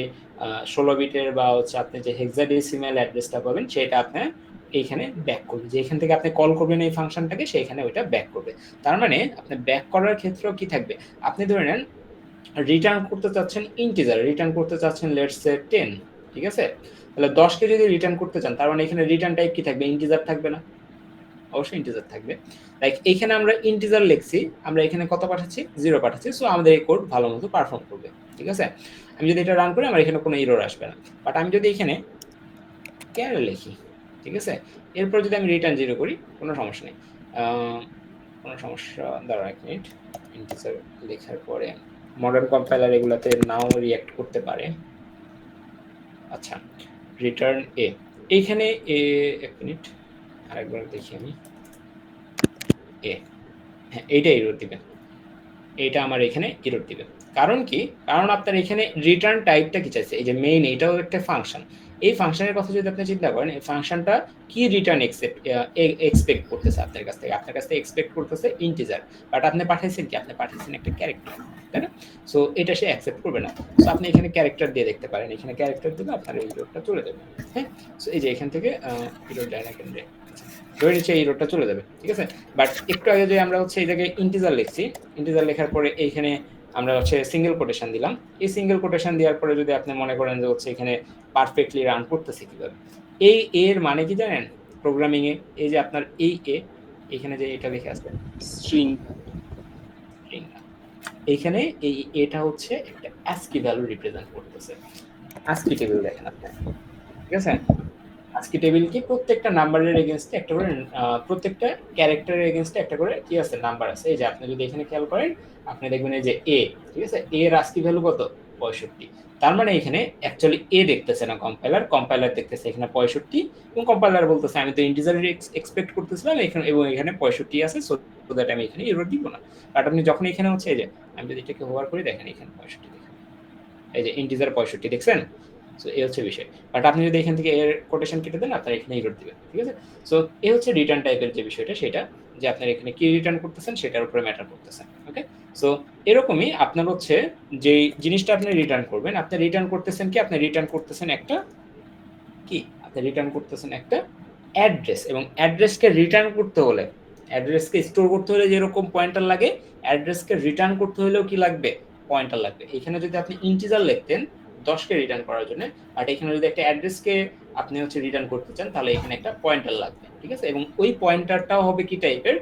16 বিটের বা হচ্ছে আপনি যে হেক্সাডেসিমাল অ্যাড্রেসটা পাবেন, সেটা আপনার এইখানে ব্যাক করবে, যে এখান থেকে আপনি কল করবেন এই ফাংশনটাকে, সেইখানে ওইটা ব্যাক করবে। তার মানে আপনি ব্যাক করার ক্ষেত্রেও কি থাকবে, আপনি ধরে নেন রিটার্ন করতে চাচ্ছেন ইন্টিজার, রিটার্ন করতে চাচ্ছেন লেটস সে 10, ঠিক আছে। তাহলে 10 কে যদি রিটার্ন করতে চান, তার মানে এখানে রিটার্ন টাইপ কি থাকবে, ইন্টিজার থাকবে না? অবশ্যই ইন্টিজার থাকবে। লাইক এখানে আমরা ইন্টিজার লিখছি, আমরা এখানে কত পাঠাচ্ছি, 0 পাঠাচ্ছি, সো আমাদের এই কোড ভালো মতো পারফর্ম করবে, ঠিক আছে। আমি যদি এটা রান করি আমার এখানে কোনো এরর আসবে না, বাট আমি যদি এখানে ক্যার লিখি, ঠিক আছে, এরপর যদি আমি রিটার্ন 0 করি, কোনো সমস্যা নেই, কোনো সমস্যা, দাঁড়া 1 মিনিট। ইন্টিজার লেখার পরে মডার্ন কম্পাইলার এগুলাতে নাও রিঅ্যাক্ট করতে পারে। আচ্ছা, রিটার্ন এ, এইখানে এ, 1 মিনিট আরেকবার দেখি আমি, এ, হ্যাঁ এইটা এরর দিবে, এইটা আমার এখানে এরর দিবে। কারণ কি, কারণ আপনার এখানে রিটার্ন টাইপটা কি চাইছে, এই যে মেইন, এটাও একটা ফাংশন, এই ফাংশনের কথা যদি আপনি চিন্তা করেন, এই ফাংশনটা কি রিটার্ন এক্সপেক্ট করতেছে আপনার কাছ থেকে, এক্সপেক্ট করতেছে ইন্টিজার, বাট আপনি পাঠাইছেন কি, আপনি পাঠাইছেন একটা ক্যারেক্টার, তাই না? সো এটা সে অ্যাকসেপ্ট করবে না। সো আপনি এখানে ক্যারেক্টার দিয়ে দেখতে পারেন, এখানে ক্যারেক্টার দিলে আপনার এই এররটা চলে যাবে, হ্যাঁ। সো এই যে এখান থেকে এরর ডায়না কেন্দ্রে ধরে নিচ্ছে এই এররটা চলে যাবে, ঠিক আছে। বাট একটু আগে যে আমরা হচ্ছে এই জায়গায় ইন্টিজার লিখছি, ইন্টিজার লেখার পরে এইখানে আমরা হচ্ছে সিঙ্গেল কোটেশন দিলাম, এই সিঙ্গেল কোটেশন দেওয়ার পরে যদি আপনি মনে করেন যে হচ্ছে এখানে পারফেক্টলি রান করতেছে কিভাবে, এই এর মানে কি জানেন প্রোগ্রামিং এ, এই যে আপনার এই এখানে যে এটা লিখে আসবে স্ট্রিং, এইখানে এই এটা হচ্ছে একটা ASCII ভ্যালু রিপ্রেজেন্ট করতেছে। ASCII টেবিল দেখেন আপনি, ঠিক আছে। ASCII টেবিল কি প্রত্যেকটা নাম্বারের এগেইনস্টে একটা করে, প্রত্যেকটা ক্যারেক্টারের এগেইনস্টে একটা করে কি আছে, নাম্বার আছে। এই যে আপনি যদি এখানে খেয়াল করেন, আপনি দেখবেন এই যে এ, ঠিক আছে, এ এর ASCII ভ্যালু কত, 65। তার মানে এখানে অ্যাকচুয়ালি এ দেখতেছে না কম্পাইলার দেখতেছে এখানে 65, এবং কম্পাইলার বলতেছে আমি তো ইন্টিজার এক্সপেক্ট করতেছিলাম এখানে, এবং এখানে 65 আছে, সো দ্যাট আমি এখানে এরর দিব না। বাট আপনি যখন এখানে হচ্ছে এই যে আমি যদি এটাকে হোভার করি, দেখেন এখানে 65 দেখেন, এই যে ইন্টিজার 65 দেখছেন। সো এই হচ্ছে বিষয়। বাট আপনি যদি এখান থেকে এর কোটেশন কেটে দেন, আপনার এখানে এরর দিবে, ঠিক আছে। সো এই হচ্ছে রিটার্ন টাইপের যে বিষয়টা, সেটা যে আপনার এখানে কি রিটার্ন করতেছেন সেটার উপরে ম্যাটার করতেছে, ওকে। সো এরকমই আপনার হচ্ছে যে জিনিসটা আপনি রিটার্ন করবেন, আপনি রিটার্ন করতেছেন কি, আপনি রিটার্ন করতেছেন একটা কি, আপনি রিটার্ন করতেছেন একটা অ্যাড্রেস, এবং অ্যাড্রেসকে রিটার্ন করতে হলে, অ্যাড্রেসকে স্টোর করতে হলে যেরকম পয়েন্টার লাগে, অ্যাড্রেসকে রিটার্ন করতে হলেও কি লাগবে, পয়েন্টার লাগবে। এখানে যদি আপনি ইন্টিজার লিখতেন, 10কে রিটার্ন করার জন্য, বাট এখানে যদি একটা অ্যাড্রেসকে আপনি হচ্ছে রিটার্ন করতে চান তাহলে এখানে একটা পয়েন্টার লাগবে, ঠিক আছে? এবং ওই পয়েন্টারটাও হবে কি টাইপের,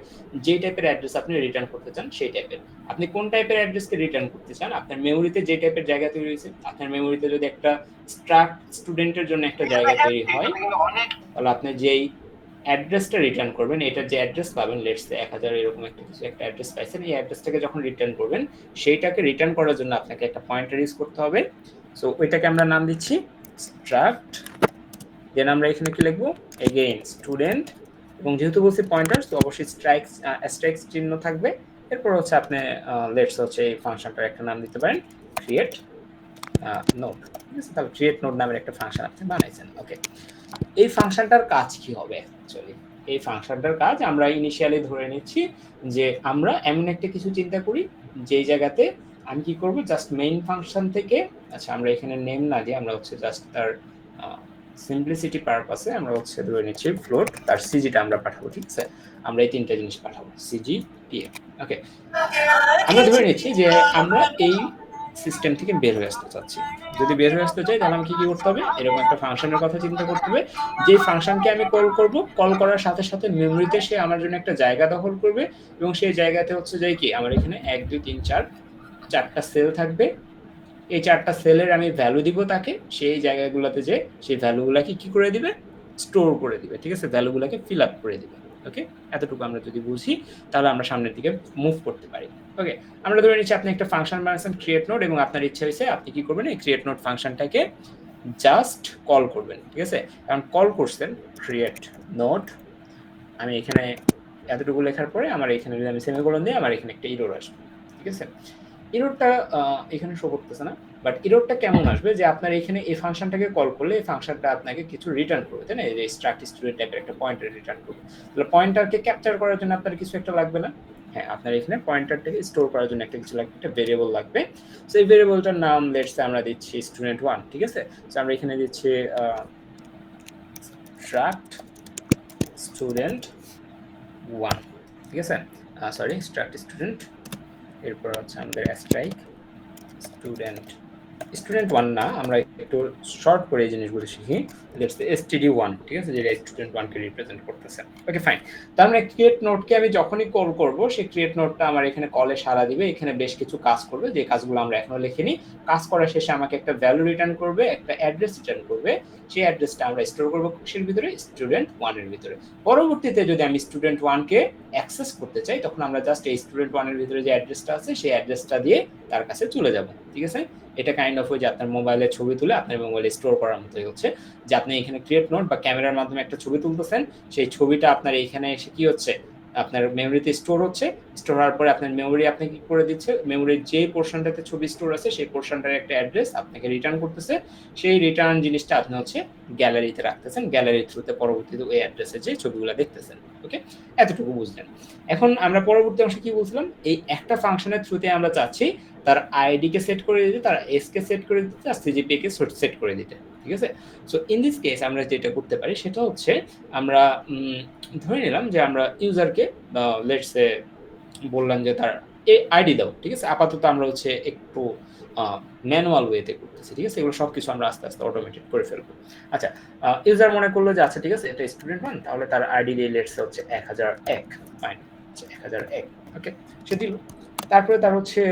যে টাইপের অ্যাড্রেস আপনি রিটার্ন করতে চান সেই টাইপের। আপনি কোন টাইপের অ্যাড্রেসকে রিটার্ন করতে চান, আপনার মেমোরিতে যে টাইপের জায়গা তৈরি হয়েছে, আপনার মেমোরিতে যদি একটা স্ট্রাক্ট স্টুডেন্টের জন্য একটা জায়গা তৈরি হয়, তাহলে আপনি যেই অ্যাড্রেসটা রিটার্ন করবেন, এটার যে অ্যাড্রেস পাবেন, লেটস সে 1000 এরকম একটা কিছু একটা অ্যাড্রেস পাইছেন, এই অ্যাড্রেসটাকে যখন রিটার্ন করবেন সেইটাকে রিটার্ন করার জন্য আপনাকে একটা পয়েন্টার ইউজ করতে হবে। সো ওইটাকে আমরা নাম দিচ্ছি স্ট্রাক্ট, দেন আমরা এখানে কি লিখবো, এগেইন স্টুডেন্ট, এবং যেহেতু বলছি পয়েন্টার তো অবশ্যই স্ট্রাইক চিহ্ন থাকবে। এরপর হচ্ছে আপনি লেটস হচ্ছে এই ফাংশনটার একটা নাম দিতে পারেন ক্রিয়েট নোড, ঠিক আছে? তাহলে ক্রিয়েট নোড নামের একটা ফাংশন আপনি বানাইছেন। ওকে, এই ফাংশনটার কাজ কি হবে অ্যাকচুয়ালি? এই ফাংশনটার কাজ আমরা ইনিশিয়ালি ধরে নিচ্ছি যে আমরা এমন একটা কিছু চিন্তা করি যেই জায়গাতে আমি কি করব, জাস্ট মেইন ফাংশন থেকে, আচ্ছা আমরা এখানে নেম না দিয়ে আমরা হচ্ছে জাস্ট তার সিম্পলিসিটি পারপাসে আমরা হচ্ছে ধরে নিচ্ছি ফ্লোট, তার সিজিটা আমরা পাঠাবো, ঠিক আছে? আমরা এই তিনটা জিনিস পাঠাবো, সিজি পিএ। ওকে, আমরা ধরে নিচ্ছি যে আমরা এই সিস্টেম থেকে বের হয়ে আসতে চাচ্ছি। যদি বের হয়ে আসতে চাই তাহলে আমাকে কি করতে হবে, এরকম একটা ফাংশনের কথা চিন্তা করতে হবে, যে ফাংশনকে আমি কল করব, কল করার সাথে সাথে মেমোরিতে সে আমার জন্য একটা জায়গা দখল করবে, এবং সেই জায়গাতে হচ্ছে যাই কি আমার এখানে 1 2 3 4 চারটা সেল থাকবে। এই চারটা সেলের আমি ভ্যালু দিব তাকে, সেই জায়গাগুলোতে যে সেই ভ্যালুগুলোকে কি করে দিবে, স্টোর করে দিবে, ঠিক আছে? ভ্যালুগুলোকে ফিল আপ করে দিবে। ওকে, এতটুকু আমরা যদি বুঝি তাহলে আমরা সামনের দিকে মুভ করতে পারি। ওকে, আমরা ধরে নিচ্ছি আপনি একটা ফাংশন বানাচ্ছেন ক্রিয়েট নোড, এবং আপনার ইচ্ছা হয়েছে আপনি কি করবেন, এই ক্রিয়েট নোড ফাংশনটাকে জাস্ট কল করবেন, ঠিক আছে? কারণ কল করছেন ক্রিয়েট নোড, আমি এখানে এতটুকু লেখার পরে আমার এখানে যদি আমি সেমিকোলন দিই আমার এখানে একটা এরর আসবে, ঠিক আছে? এররটা এখানে শো করতেছে না, বাট এররটা কেমন আসবে, যে আপনার এখানে এই ফাংশনটাকে কল করলে এই ফাংশনটা আপনাকে কিছু রিটার্ন করবে, তাই না? এই যে স্ট্রাক্ট স্টুডেন্ট টাইপের একটা পয়েন্টার রিটার্ন করবে। তাহলে পয়েন্টারকে ক্যাপচার করার জন্য আপনার কিছু একটা লাগবে না? হ্যাঁ, আপনার এখানে পয়েন্টারটাকে স্টোর করার জন্য একটা কিছু লাগবে, একটা ভেরিয়েবল লাগবে। সো এই ভেরিয়েবলটার নাম লেটস সে আমরা দিচ্ছি স্টুডেন্ট 1, ঠিক আছে? সো আমরা এখানে দিচ্ছি স্ট্রাক্ট স্টুডেন্ট 1, ঠিক আছে? সরি, স্ট্রাক্ট স্টুডেন্ট, এরপর হচ্ছে আমাদের স্ট্রাইক স্টুডেন্ট 1 না, আমরা একটু শর্ট করে এই জিনিসগুলো শিখি, লেটস সে std1, ঠিক আছে? যেটা স্টুডেন্ট 1 কে রিপ্রেজেন্ট করতেছে। ওকে, ফাইন। তার মানে ক্রিয়েট নোডকে আমি যখনই কল করব, সেই ক্রিয়েট নোডটা আমার এখানে কলে সাড়া দিবে, এখানে বেশ কিছু কাজ করবে, যে কাজগুলো আমরা এখনো লিখিনি। কাজ করার শেষে আমাকে একটা ভ্যালু রিটার্ন করবে, একটা অ্যাড্রেস রিটার্ন করবে, সেই অ্যাড্রেসটা আমরা স্টোর করব কিসের ভিতরে, স্টুডেন্ট 1 এর ভিতরে। পরবর্তীতে যদি আমি স্টুডেন্ট 1 কে অ্যাক্সেস করতে চাই, তখন আমরা জাস্ট এই স্টুডেন্ট 1 এর ভিতরে যে অ্যাড্রেসটা আছে সেই অ্যাড্রেসটা দিয়ে তার কাছে চলে যাব, ঠিক আছে? এটা কাইন্ড অফ ওই যে আপনার মোবাইলে ছবি তুলে আপনার মোবাইলে স্টোর করার মতোই হচ্ছে, যে আপনি এখানে ক্রিয়েট নোট বা ক্যামেরার মাধ্যমে একটা ছবি তুলতেছেন, সেই ছবিটা আপনার এখানে এসে কি হচ্ছে, আপনার মেমোরিতে স্টোর হচ্ছে। স্টোর হওয়ার পরে আপনার মেমোরি আপনি কি করে দিচ্ছে, মেমোরির যে পোর্শনটাতে ছবি স্টোর আছে সেই পোর্শনটার একটা অ্যাড্রেস আপনাকে রিটার্ন করতেছে, সেই রিটার্ন জিনিসটা আপনি হচ্ছে গ্যালারিতে রাখতেছেন, গ্যালারির থ্রুতে পরবর্তীতে ওই অ্যাড্রেসে যে ছবিগুলো দেখতেছেন। ওকে, এতটুকু বুঝলেন। এখন আমরা পরবর্তী অংশে কি বুঝলাম, এই একটা ফাংশনের থ্রুতে আমরা চাচ্ছি তার আইডি কে সেট করে দিতে, তার এস কে সেট করে দিতে, আর সিজিপিএ কে সেট করে দিতে, ঠিক আছে? সো ইন দিস কেস আমরা যেটা করতে পারি সেটা হচ্ছে আমরা ধরে নিলাম যে আমরা ইউজারকে লেটস সে বললাম যে তার আইডি দাও, ঠিক আছে? আপাতত আমরা হচ্ছে একটু ম্যানুয়াল ওয়েতে করতেছি, ঠিক আছে? এগুলো সবকিছু আমরা আস্তে আস্তে অটোমেটেড করে ফেলবো। আচ্ছা, ইউজার মনে করলো যে আচ্ছা ঠিক আছে এটা স্টুডেন্ট 1, তাহলে তার আইডি দিয়ে লেটস সে হচ্ছে 1001, ফাইন, 1001, ওকে, সে দিল। তারপরে তার হচ্ছে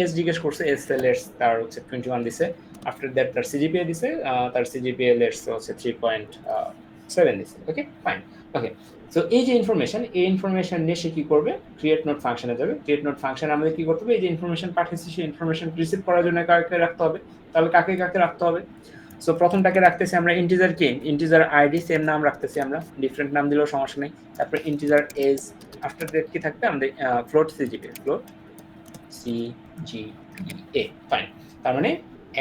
এস জিজ্ঞেস করছে, এস লেটস তার হচ্ছে 21 দিছে। আফটার দ্যাট তার সিজিপিএ দিছে, তার সিজিপিএ লেটস হচ্ছে 3.7 দিছে। ওকে, ফাইন। ওকে, সো এই যে ইনফরমেশন, এই ইনফরমেশন নিয়ে সে কি করবে, ক্রিয়েট নোট ফাংশনে যাবে। ক্রিয়েট নোট ফাংশন আমাদের কি করতে হবে, এই যে ইনফরমেশন পাঠিয়েছি সেই ইনফরমেশন রিসিভ করার জন্য কাকে রাখতে হবে, তাহলে কাকে কাকে রাখতে হবে। সো প্রথমটাকে রাখতেছি আমরা ইন্টিজার কে, ইন্টিজার আইডি সেম নাম রাখতেছি আমরা, ডিফারেন্ট নাম দিলেও সমস্যা নেই। তারপর ইন্টিজার এজ, আফটার দ্যাট কি থাকবে আমাদের float CGPA, float CGPA, fine. তার মানে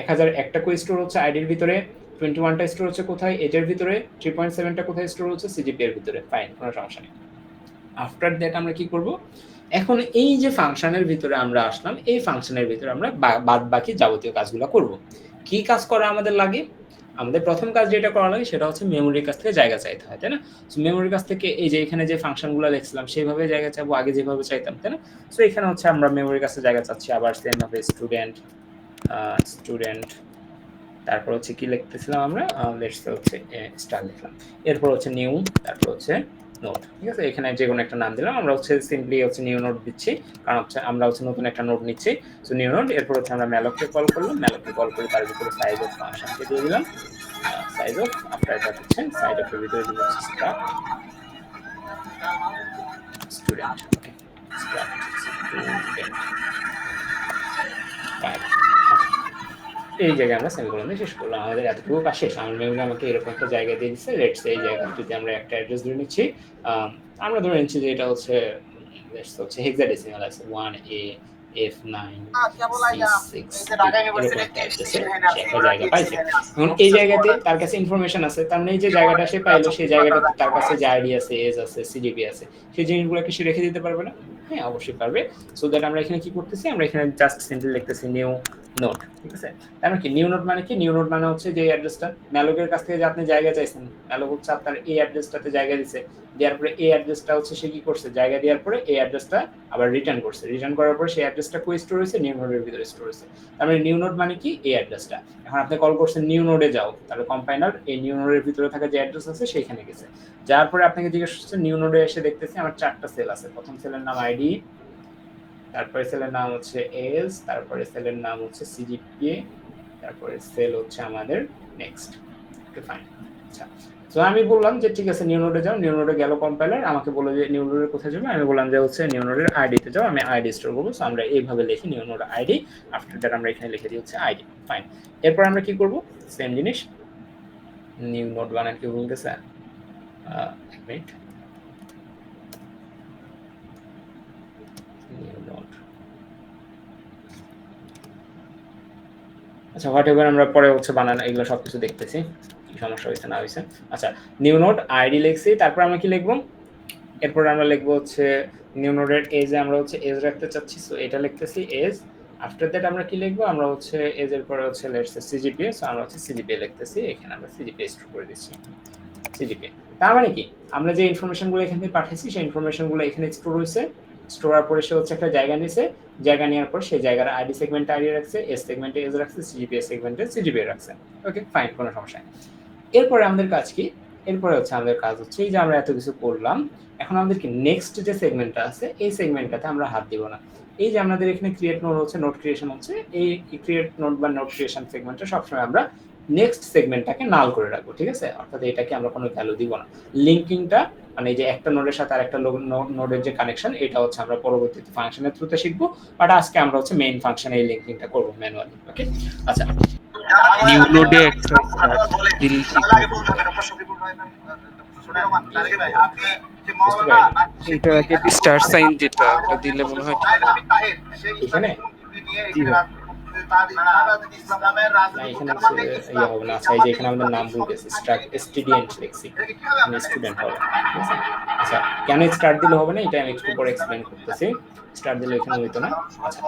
1001টা কো স্টোর হচ্ছে আইডির ভিতরে, 21টা স্টোর হচ্ছে কোথায়, এজের ভিতরে, 3.7টা কোথায় স্টোর হচ্ছে, সিজিপিএ এর ভিতরে, ফাইন, কোনো সমস্যা নেই। আফটার দ্যাট আমরা কি করব, এখন এই যে ফাংশনের ভিতরে আমরা আসলাম, এই ফাংশনের ভিতরে আমরা বাদ বাকি যাবতীয় কাজগুলো করব। কি কাজ করা আমাদের লাগে, আমাদের প্রথম কাজ যেটা করা লাগে সেটা হচ্ছে মেমোরির কাছ থেকে জায়গা চাইতে হয়, তাই না? সো মেমোরির কাছ থেকে এই যে এখানে যে ফাংশনগুলো লিখছিলাম সেইভাবে জায়গা চাইবো, আগে যেভাবে চাইতাম, তাই না? সো এখানে হচ্ছে আমরা মেমোরির কাছে জায়গা চাচ্ছি, আবার সেম ভাবে স্টুডেন্ট তারপর হচ্ছে কি লিখতেছিলাম আমরা, লেটস সে হচ্ছে স্টার লিখলাম। এরপর হচ্ছে নিউ, তারপর হচ্ছে নোড। ঠিক আছে, এখানে যে কোনো একটা নাম দিলাম। আমরা হচ্ছে সিম্পলি হচ্ছে নিউ নোড দিচ্ছি, কারণ হচ্ছে আমরা হচ্ছে নতুন একটা নোড নিচ্ছি। So new node. এরপর হচ্ছে আমরা ম্যালককে কল করলাম, ম্যালককে কল করে তার ভিতরে সাইজ অফ ফাংশনকে দিয়ে দিলাম। সাইজ অফ, আফটার দ্যাট হচ্ছে সাইজ অফের ভিতরে দিব হচ্ছে স্ট্রাক্ট স্টুডেন্ট। ওকে, স্ট্রাক্ট স্টুডেন্ট। এই জায়গায় আমরা সেমিকোলন দিয়ে শেষ করলাম। আমাদের এতটুকু কাজ শেষ। আমার মেমরি আমাকে এরকম একটা জায়গা দিয়ে দিচ্ছে। লেটস সে এই জায়গাটাতে আমরা একটা অ্যাড্রেস ধরে নিচ্ছি। আমরা ধরে নিচ্ছি যে এটা হচ্ছে লেটস হচ্ছে হেক্সাডেসিমাল আছে 1A F9 C6 এরকম একটা অ্যাড্রেসে সে একটা জায়গা পাইছে। এখন এই জায়গাতে তার কাছে ইনফরমেশন আছে, তার মানে এই যে জায়গাটা সে পাইলো সেই জায়গাটাতে তার কাছে যে আইডি আছে, এজ আছে, সিডিপি আছে, সেই জিনিসগুলোকে সে রেখে দিতে পারবে না? হ্যাঁ, অবশ্যই পারবে। সো দ্যাট আমরা এখানে কি করতেছি, আমরা এখানে জাস্ট সিম্পল লিখতেছি নিউ নোড। ঠিক আছে, তার মানে কি নিউ নোড মানে কি? নিউ নোড মানে হচ্ছে যে অ্যাড্রেসটা ম্যালকের কাছ থেকে যে আপনি জায়গা চাইছেন, ম্যালক হচ্ছে আপনার এই অ্যাড্রেসটাতে জায়গা দিছে, দেওয়ার পরে এই অ্যাড্রেসটা হচ্ছে সে কি করছে, জায়গা দেওয়ার পরে এই অ্যাড্রেসটা আবার রিটার্ন করছে। রিটার্ন করার পরে সেই অ্যাড্রেসটা কই স্টোর হয়েছে? নিউ নোডের ভিতরে স্টোর হয়েছে। তার মানে নিউ নোড মানে কি? এই অ্যাড্রেসটা। এখন আপনি কল করছেন নিউ নোডে যাও, তাহলে কম্পাইলার এই নিউ নোডের ভিতরে থাকা যে অ্যাড্রেস আছে সেইখানে গেছে। যার পরে আপনাকে জিজ্ঞেস করছে নিউ নোডে এসে দেখতেছি আমার 4টা সেল আছে। প্রথম সেলের নাম আইডি, তারপরে সেলের নাম হচ্ছে এজ, তারপরে সেলের নাম হচ্ছে সিজিপিএ, তারপরে সেল হচ্ছে আমাদের নেক্সট। ওকে, ফাইন। আচ্ছা, তো আমি বললাম যে ঠিক আছে নিউ নোডে যাও। নিউ নোডে গেল কম্পাইলার, আমাকে বলল যে নিউ নোডের কোথায় যাবে, আমি বললাম যে হচ্ছে নিউ নোডের আইডিতে যাও, আমি আইডি স্টোর করবো। সো আমরা এইভাবে লিখি new node ID, after that আমরা এখানে লিখে দিই হচ্ছে আইডি। ফাইন। এরপর আমরা কি করব? সেম জিনিস, নিউ নোড বানান কি ভুল গেছে? এক মিনিট, নিউ নোড। আচ্ছা, হোয়াট এভার, আমরা পরে হচ্ছে বানানো এগুলো সবকিছু দেখতেছি কি সমস্যা হয়েছে না হয়েছে। আচ্ছা, নিউ নোড আইডি লিখছি, তারপর আমরা কি লিখবো? এরপর আমরা লিখবো হচ্ছে নিউ নোডের এজে আমরা হচ্ছে এজ রাখতে চাচ্ছি, সো এটা লিখতেছি এজ। আফটার দ্যাট আমরা কি লিখবো? আমরা হচ্ছে এজ এর পরে হচ্ছে লেটস সিজিপিএ, সো আমরা হচ্ছে সিজিপিএ লিখতেছি, এখানে আমরা সিজিপিএ স্টোর করে দিচ্ছি সিজিপিএ। তার মানে কি, আমরা যে ইনফরমেশনগুলো এখান থেকে পাঠিয়েছি সেই ইনফরমেশনগুলো এখানে স্টোর হয়েছে। স্টোর হওয়ার পরে সে হচ্ছে একটা জায়গা নিছে, জায়গা নেওয়ার পর সেই জায়গার আইডি সেগমেন্টে আইডি রাখছে, এস সেগমেন্টে এজ রাখছে, সিজিপিএ সেগমেন্টে সিজিপিএ রাখছে। ওকে, ফাইন, কোনো সমস্যা নেই। এরপরে আমাদের কাজ কি? এরপরে হচ্ছে আমাদের কাজ হচ্ছে এই যে আমরা এত কিছু করলাম, এখন আমাদের কি নেক্সট যে সেগমেন্টটা আছে এই সেগমেন্টটাতে আমরা হাত দিব না। এই যে আমাদের এখানে ক্রিয়েট নোড হচ্ছে, নোড ক্রিয়েশন হচ্ছে, এই ক্রিয়েট নোড বা নোড ক্রিয়েশন সেগমেন্টে সবসময় আমরা নেক্সট সেগমেন্টটাকে নাল করে রাখবো। ঠিক আছে, অর্থাৎ এটাকে আমরা কোনো ভ্যালু দিব না। লিঙ্কিংটা মানে এই যে একটা নোডের সাথে আরেকটা নোডের যে কানেকশন, এটা হচ্ছে আমরা পরবর্তীতে ফাংশনের থ্রুতে শিখবো, বাট আজকে আমরা হচ্ছে মেইন ফাংশনে এই লিঙ্কিংটা করবো ম্যানুয়ালি। ওকে, আচ্ছা, নিউ নোডে একটা স্টার্ট দিল এটা আগে স্টার সাইন যেটা ওটা দিলে মনে হয় এখানে জি ভাই। না, এখানে হচ্ছে ইয়ে হবে না। আচ্ছা, এই যে এখানে আমাদের নাম ভুল গেছে, স্টুডেন্ট লিখছি, আমি স্টুডেন্ট হবে। ঠিক আছে, আচ্ছা, কেন স্টার্ট দিলে হবে না এটা আমি একটু পরে এক্সপ্লেইন করতেছি। স্টার্ট দিলে এখানে হইতো না। আচ্ছা,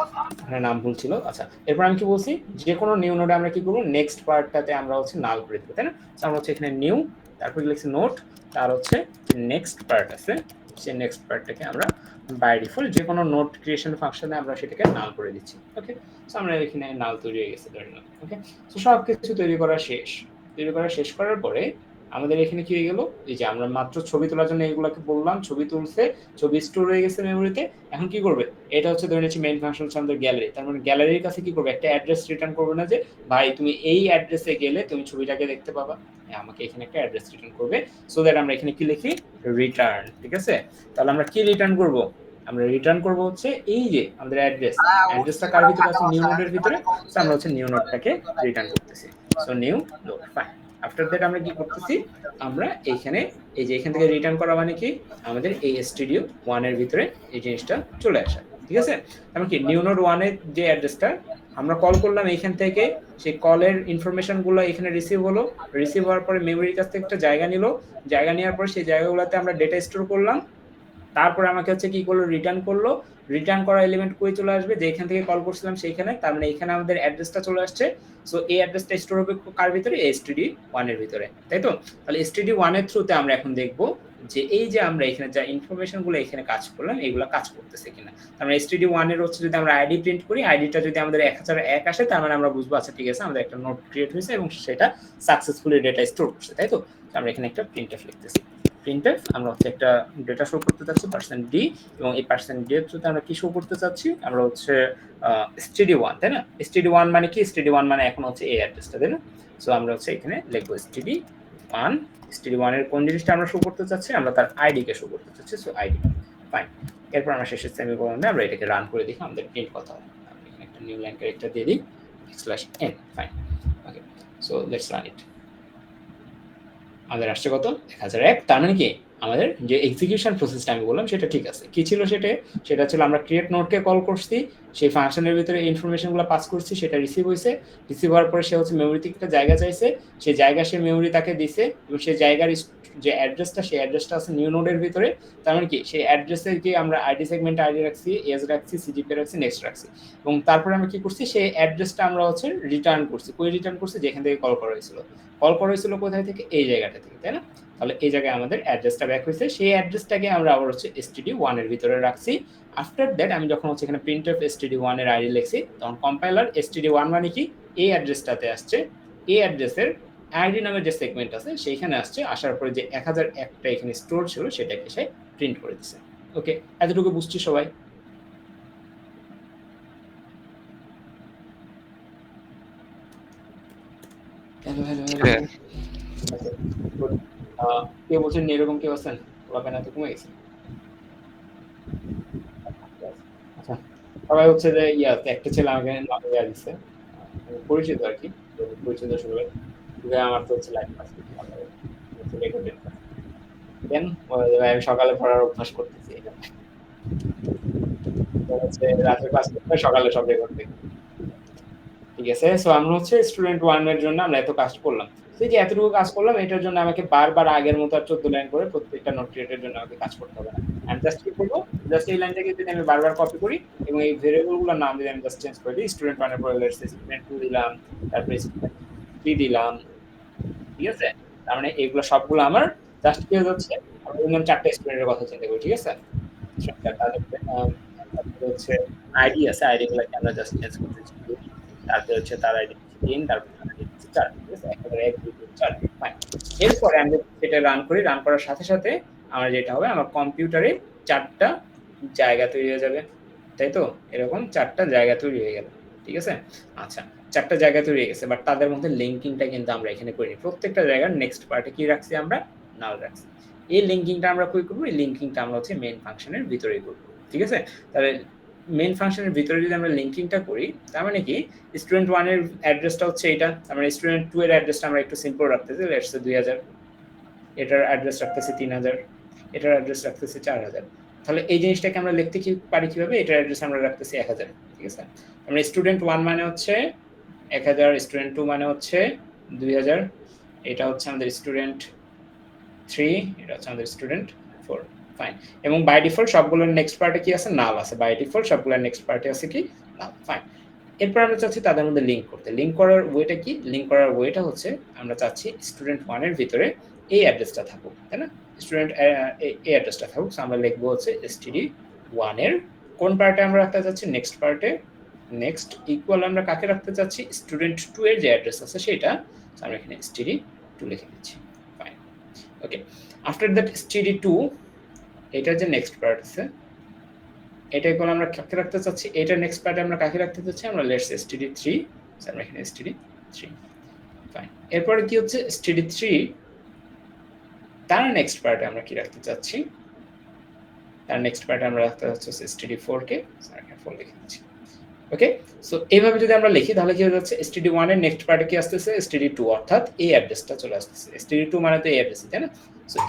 এখানে নাম ভুল ছিল। আচ্ছা, এরপর আমি কি বলছি, যে কোনো নিউ নোডে আমরা কি করবো, নেক্সট পার্টটাতে আমরা হচ্ছে নাল করে দেবো, তাই না? আমরা হচ্ছে এখানে নিউ, তারপর লিখছি নোট, তার হচ্ছে নেক্সট পার্ট আছে, সেই নেক্সট পার্টটাকে আমরা বাই ডিফল্ট যে কোনো নোট ক্রিয়েশন ফাংশনে আমরা সেটাকে নাল করে দিচ্ছি। ওকে, সো আমরা এখানে নাল তৈরি হয়ে গেছে ধরে নিলাম। ওকে, সো সব কিছু তৈরি করা শেষ। তৈরি করা শেষ করার পরে আমাদের এখানে কি হয়ে গেল, এই যে আমরা মাত্র ছবি তোলার জন্য এগুলোকে বললাম, ছবি তুলছে, ছবি স্টোর হয়ে গেছে মেমোরিতে। এখন কি করবে, এটা হচ্ছে ধরে নিচ্ছি মেইন ফাংশন হচ্ছে আমাদের গ্যালারি। তার মানে গ্যালারির কাছে কি করবে, একটা অ্যাড্রেস রিটার্ন করবে না যে ভাই তুমি এই অ্যাড্রেসে গেলে তুমি ছবিটাকে দেখতে পাবা, আমাকে এখানে একটা অ্যাড্রেস রিটার্ন করবে। সো দ্যাট আমরা এখানে কি লিখি, রিটার্ন। ঠিক আছে, তাহলে আমরা কি রিটার্ন করব, আমরা রিটার্ন করব হচ্ছে এই যে আমাদের অ্যাড্রেসটা কার ভিতরে আছে, নিউ নোডের ভিতরে। সো আমরা হচ্ছে নিউ নোডটাকে রিটার্ন করতেছি। So new node, fine. After that আমরা কি করতেছি, আমরা এইখানে এই যে এখান থেকে রিটার্ন করা মানে কি, আমাদের এই স্টুডিও 1 এর ভিতরে এই জিনিসটা চলে আসে। ঠিক আছে, আমরা কি নিউ নোড 1 এর যে অ্যাড্রেসটা আমরা কল করলাম এইখান থেকে, সেই কলের ইনফরমেশনগুলো এখানে রিসিভ হলো, রিসিভ হওয়ার পরে মেমোরির কাছ থেকে একটা জায়গা নিল, জায়গা নেওয়ার পর সেই জায়গাগুলোতে আমরা ডেটা স্টোর করলাম, তারপরে আমাকে হচ্ছে কি করলো, রিটার্ন করলো। রিটার্ন করা এলিমেন্ট কই চলে আসবে, যেখান থেকে কল করছিলাম সেইখানে, তার মানে এখানে আমাদের অ্যাড্রেসটা চলে আসছে। সো এই অ্যাড্রেসটা স্টোর হবে কার ভিতরে, এসটিডি 1 এর ভিতরে, তাই তো? তাহলে এসটিডি 1 এর থ্রুতে আমরা এখন দেখবো যে এই যে আমরা এখানে যা ইনফরমেশন গুলো এখানে কাজ করলাম এগুলা কাজ করতেছে কিনা। তার মানে std1 এর হচ্ছে যদি আমরা আইডি প্রিন্ট করি, আইডিটা যদি আমাদের 1001 আসে তার মানে আমরা বুঝবো আচ্ছা ঠিক আছে আমাদের একটা নোড ক্রিয়েট হয়েছে এবং সেটা সাকসেসফুলি ডেটা স্টোর করছে, তাই তো? আমরা এখানে একটা printf লিখতেছি। printf আমরা হচ্ছে একটা ডেটা শো করতে চাচ্ছি %d এবং এই %d এর সাথে আমরা কি শো করতে চাচ্ছি, আমরা হচ্ছে std1, তাই না? std1 মানে কি? std1 মানে এখন হচ্ছে এই অ্যাড্রেসটা, তাই না? সো আমরা হচ্ছে এখানে লিখবো std1। std1 এর কোন জিনিসটা আমরা শো করতে চাচ্ছি, আমরা তার আইডি কে শো করতে চাচ্ছি, সো আইডি। ফাইন। এরপর আমরা শেষে সেমিকোলন দিয়ে আমরা এটাকে রান করে দেখি আমাদের প্রিন্ট কত হয়। আমি এখানে একটা নিউ লাইন ক্যারেক্টার দিয়ে দিই /n। Fine. Okay, so let's run ইট। আমাদের আসছে কত? 1001। তার মানে কি আমাদের যে এক্সিকিউশন প্রসেসটা আমি বললাম সেটা ঠিক আছে। কি ছিল সেটা? সেটা ছিল আমরা ক্রিয়েট নোডকে কল করছি, সেই ফাংশনের ভিতরে ইনফরমেশনগুলো পাস করছি, সেটা রিসিভ হইছে। রিসিভ হওয়ার পরে সে হচ্ছে মেমরি থেকে একটা জায়গা চাইছে, সেই জায়গা সে মেমরি তাকে দিছে এবং সেই জায়গার যে অ্যাড্রেসটা, সেই অ্যাড্রেসটা আছে নিউ নোডের ভিতরে। তার মানে কি সেই অ্যাড্রেসে কি আমরা আইডি সেগমেন্টে আইডি রাখছি, এজ রাখছি, সিজিপি রাখছি, নেক্সট রাখছি এবং তারপরে আমরা কি করছি সেই অ্যাড্রেসটা আমরা হচ্ছে রিটার্ন করছি। কই রিটার্ন করছি? যেখান থেকে কল করা হয়েছিল। কল করা হয়েছিল কোথায় থেকে? এই জায়গাটা থেকে, তাই না? তাহলে এই জায়গায় আমাদের অ্যাড্রেসটা ব্যাক হয়েছে, সেই অ্যাড্রেসটাকে আমরা আবার হচ্ছে std1 এর ভিতরে রাখছি। আফটার দ্যাট আমি যখন হচ্ছে এখানে printf std1 এর আইডি লিখছি তখন কম্পাইলার std1 মানে কি এই অ্যাড্রেসটাতে আসছে, এই অ্যাড্রেসের আইডি নামের যে সেগমেন্ট আছে সেইখানে আসছে, আসার পরে যে 1001টা এখানে স্টোর ছিল সেটাকে সে প্রিন্ট করে দিছে। ওকে, এতটুকু বুঝছি সবাই? Hello hello hello. কেউ বলছেন এরকম কেউ আছেন? ওয়াকানা তো কমে গেছে। আচ্ছা, সবাই হচ্ছে যে একটা ছেলে আমাকে নাম দেওয়া দিচ্ছে, পরিচিত আর কি, পরিচিত সবাই। আমার তো হচ্ছে লাইফ পাস রেকর্ডেড দেন আমি সকালে পড়ার অভ্যাস করতেছি, হচ্ছে রাতের ক্লাস করতে সকালে সব রেকর্ড দেখি। ঠিক আছে, সো আমরা হচ্ছে স্টুডেন্ট 1 এর জন্য আমরা এত কাজ করলাম। সেই যে এতটুকু কাজ করলাম এটার জন্য আমাকে বারবার আগের মতো আর 14 লাইন করে প্রত্যেকটা নোট ক্রিয়েটের জন্য আমাকে কাজ করতে হবে না। আমি জাস্ট কি করব, জাস্ট এই লাইনটাকে যদি আমি বারবার কপি করি এবং এই ভেরিয়েবল গুলোর নাম যদি আমি জাস্ট চেঞ্জ করে দিই, স্টুডেন্ট 1 এর পরে লেটস সে স্টুডেন্ট 2 দিলাম, তারপরে স্টুডেন্ট 3 দিলাম। ঠিক আছে, তার মানে এগুলো সবগুলো আমার জাস্ট কি হয়ে যাচ্ছে, আমি ধরুন 4টা স্টুডেন্টের কথা চিন্তা করি, ঠিক আছে? তাদের হচ্ছে আইডি আছে, আইডি গুলোকে আমরা জাস্ট চেঞ্জ করতেছি। তারপরে হচ্ছে তার আইডি 3, তারপর তার আইডি 4, ঠিক আছে? একেবারে 1 2 3 4 ফাইন। এরপরে আমি সেটা রান করি, রান করার সাথে সাথে আমার যেটা হবে আমার কম্পিউটারে 4টা জায়গা তৈরি হয়ে যাবে, তাই তো? এরকম 4টা জায়গা তৈরি হয়ে গেল, ঠিক আছে? আচ্ছা, 4টা জায়গা তৈরি হয়ে গেছে, বাট তাদের মধ্যে লিঙ্কিংটা কিন্তু আমরা এখানে করিনি। প্রত্যেকটা জায়গার নেক্সট পার্টে কি রাখছি আমরা? নাল রাখছি। এই লিঙ্কিংটা আমরা কই করব? এই লিঙ্কিংটা আমরা হচ্ছে মেইন ফাংশনের ভিতরেই করব, ঠিক আছে? তাহলে মেইন ফাংশনের ভিতরে যদি আমরা লিঙ্কিংটা করি তার মানে কি স্টুডেন্ট 1 এর অ্যাড্রেসটা হচ্ছে এটা, তার মানে স্টুডেন্ট 2 এর অ্যাড্রেসটা আমরা একটু সিম্পল রাখতেছি, লেটস সে 2000, এটার অ্যাড্রেস রাখতেছি 3000, এটার অ্যাড্রেস রাখতেছি 4000। তাহলে এই জিনিসটাকে আমরা লিখতে কি পারি কিভাবে? এটার অ্যাড্রেস আমরা রাখতেছি 1000, ঠিক আছে? আমরা স্টুডেন্ট 1 মানে হচ্ছে 1000, স্টুডেন্ট 2 মানে হচ্ছে 2000, এটা হচ্ছে আমাদের স্টুডেন্ট 3, এটা হচ্ছে আমাদের স্টুডেন্ট 4, ফাইন। এবং বাই ডিফল্ট সবগুলোর নেক্সট পার্টে কি আছে? নাল আছে। বাই ডিফল্ট সবগুলোর নেক্সট পার্টে আছে কি? নাল, ফাইন। এরপর আমরা চাচ্ছি তাদের মধ্যে লিঙ্ক করতে। লিঙ্ক করার ওয়েটা কি? লিঙ্ক করার ওয়েটা হচ্ছে আমরা চাচ্ছি স্টুডেন্ট 1 এর ভিতরে এই অ্যাড্রেসটা থাকুক, তাই না? স্টুডেন্ট এই অ্যাড্রেসটা থাকুক, সো আমরা লিখবো হচ্ছে std1 এর কোন পার্টে আমরা রাখতে চাচ্ছি? নেক্সট পার্টে। নেক্সট ইকুয়াল আমরা কাকে রাখতে চাচ্ছি? স্টুডেন্ট 2 এর যে অ্যাড্রেস আছে সেটা, সো আমরা এখানে std2 লিখে দিচ্ছি, fine. Okay, after that std2 এটার যে নেক্সট পার্ট আছে এটা ইকুয়াল আমরা কাকে রাখতে চাচ্ছি? এটার নেক্সট পার্টে আমরা কাকে রাখতে চাচ্ছি? আমরা লেটস std3, সো আমরা এখানে std3, ফাইন। এরপরে কি হচ্ছে std3 তার নেক্সট পার্টে আমরা কি রাখতে চাচ্ছি? তার নেক্সট পার্টে আমরা রাখতে চাচ্ছি std4 কে, সো এখানে 4 লিখে দিচ্ছি। ওকে, সো এইভাবে যদি আমরা লিখি তাহলে কি হয়ে যাচ্ছে? std1 এর নেক্সট পার্টে কি আসতেছে? std2, অর্থাৎ এই অ্যাড্রেসটা চলে আসতেছে। std2 মানে তো এই অ্যাড্রেস, তাই না? সো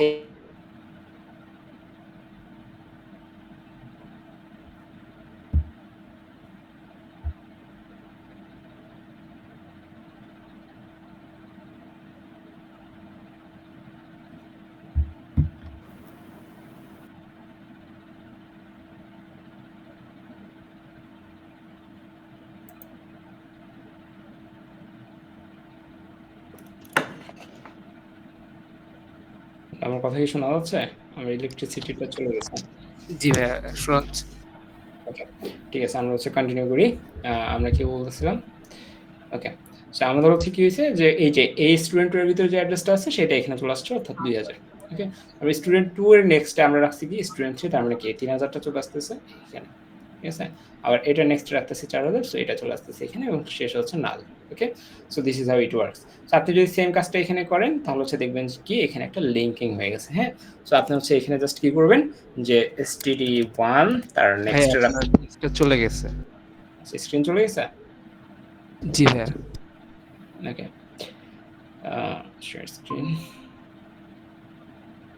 আমার কথা কি শোনা যাচ্ছে? আমার ইলেকট্রিসিটিটা চলে গেছে। জি ভাইয়া শোনা যাচ্ছে। ওকে, ঠিক আছে, আমরা হচ্ছে কন্টিনিউ করি। আমরা কি বলতেছিলাম? ওকে, সো আমাদের হচ্ছে কি হয়েছে যে এই যে এই স্টুডেন্টের ভিতরে যে অ্যাড্রেসটা আছে সেটা এখানে চলে আসছে, অর্থাৎ 2000। ওকে, আর স্টুডেন্ট 2 এর নেক্সটে আমরা রাখছি কি স্টুডেন্ট 3, তার মানে কি 3000টা চলে আসতেছে এখানে। ঠিক আছে, আবার এটা নেক্সট রাখতেছি 4000, সো এটা চলে আসতেছে এখানে এবং শেষ হচ্ছে null. Okay, so this is how it works. So আপনি যদি সেম কাজটা এখানে করেন তাহলে হচ্ছে দেখবেন কি এখানে একটা লিঙ্কিং হয়ে গেছে। হ্যাঁ, সো আপনি হচ্ছে এখানে জাস্ট কি করবেন যে std1 তার ভাইয়া নেক্সটে আপনার জিনিসটা চলে গেছে। স্ক্রিন চলে গেছে। জি ভাইয়া। ওকে, শেয়ার স্ক্রিন।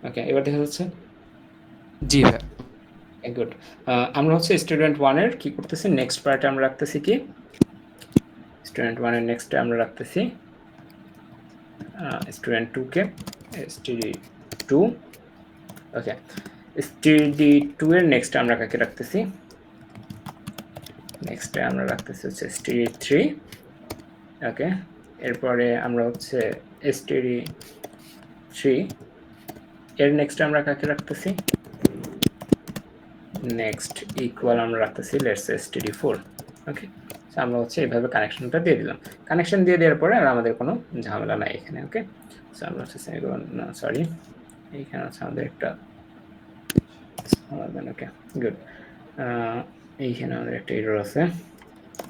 ওকে, এবার দেখা যাচ্ছে। জি ভাইয়া। গুড। আমরা হচ্ছে স্টুডেন্ট 1 এর কি করতেছি নেক্সট পার্টে আমরা রাখতেছি কি স্টুডেন্ট 1 এর নেক্সটে আমরা রাখতেছি স্টুডেন্ট 2 কে std2। ওকে, std2 এর নেক্সটে আমরা কাকে রাখতেছি? নেক্সটে আমরা রাখতেছি হচ্ছে std3। ওকে, এরপরে আমরা হচ্ছে std3 এর নেক্সটে আমরা কাকে রাখতেছি? নেক্সট ইকুয়াল আমরা রাখতেছি let's say std4। Okay, so আমরা হচ্ছে এইভাবে কানেকশনটা দিয়ে দিলাম। কানেকশন দিয়ে দেওয়ার পরে আর আমাদের কোনো ঝামেলা নাই এখানে। ওকে, সো আমরা হচ্ছে সেমিকোলন, না সরি, এইখানে হচ্ছে আমাদের একটা সমাধান। ওকে, গুড। এইখানে আমাদের একটা এরর আছে।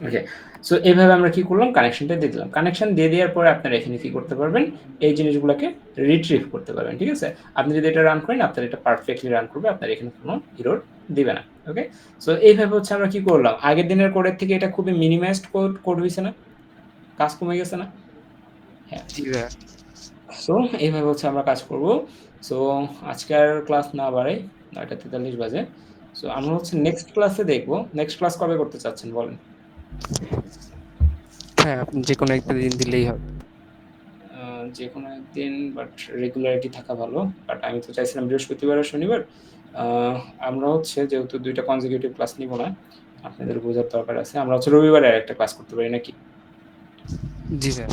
ওকে, সো এইভাবে আমরা কি করলাম কানেকশনটা দিয়ে দিলাম। কানেকশন দিয়ে দেওয়ার পরে আপনারা এখানে কি করতে পারবেন, এই জিনিসগুলোকে রিট্রিভ করতে পারবেন। ঠিক আছে, আপনি যদি এটা রান করেন আপনার এটা পারফেক্টলি রান করবে, আপনার এখানে কোনো এরর দিবে না। ওকে, সো এইভাবে হচ্ছে আমরা কি করলাম, আগের দিনের কোডের থেকে এটা খুবই মিনিমাইজড কোড হয়েছে না, কাজ কমে গেছে না? হ্যাঁ, জি ভাইয়া। সো এইভাবে হচ্ছে আমরা কাজ করব। সো আজকের ক্লাস না বাড়াই, 9:43 বাজে। সো আমরা হচ্ছে নেক্সট ক্লাসে দেখব। নেক্সট ক্লাস কবে করতে চাচ্ছেন বলেন? হ্যাঁ, আপনি যেকোনো একটা দিন দিলেই হবে। যেকোনো একদিন, বাট রেগুলারিটি থাকা ভালো। বাট আমি তো চাইছিলাম বৃহস্পতিবার আর শনিবার। আমরা হচ্ছে যেহেতু 2টা কনজিকিউটিভ ক্লাস নিব না, আপনাদের বোঝার দরকার আছে। আমরা হচ্ছে রবিবারে আরেকটা ক্লাস করতে পারি নাকি? জি ভাইয়া।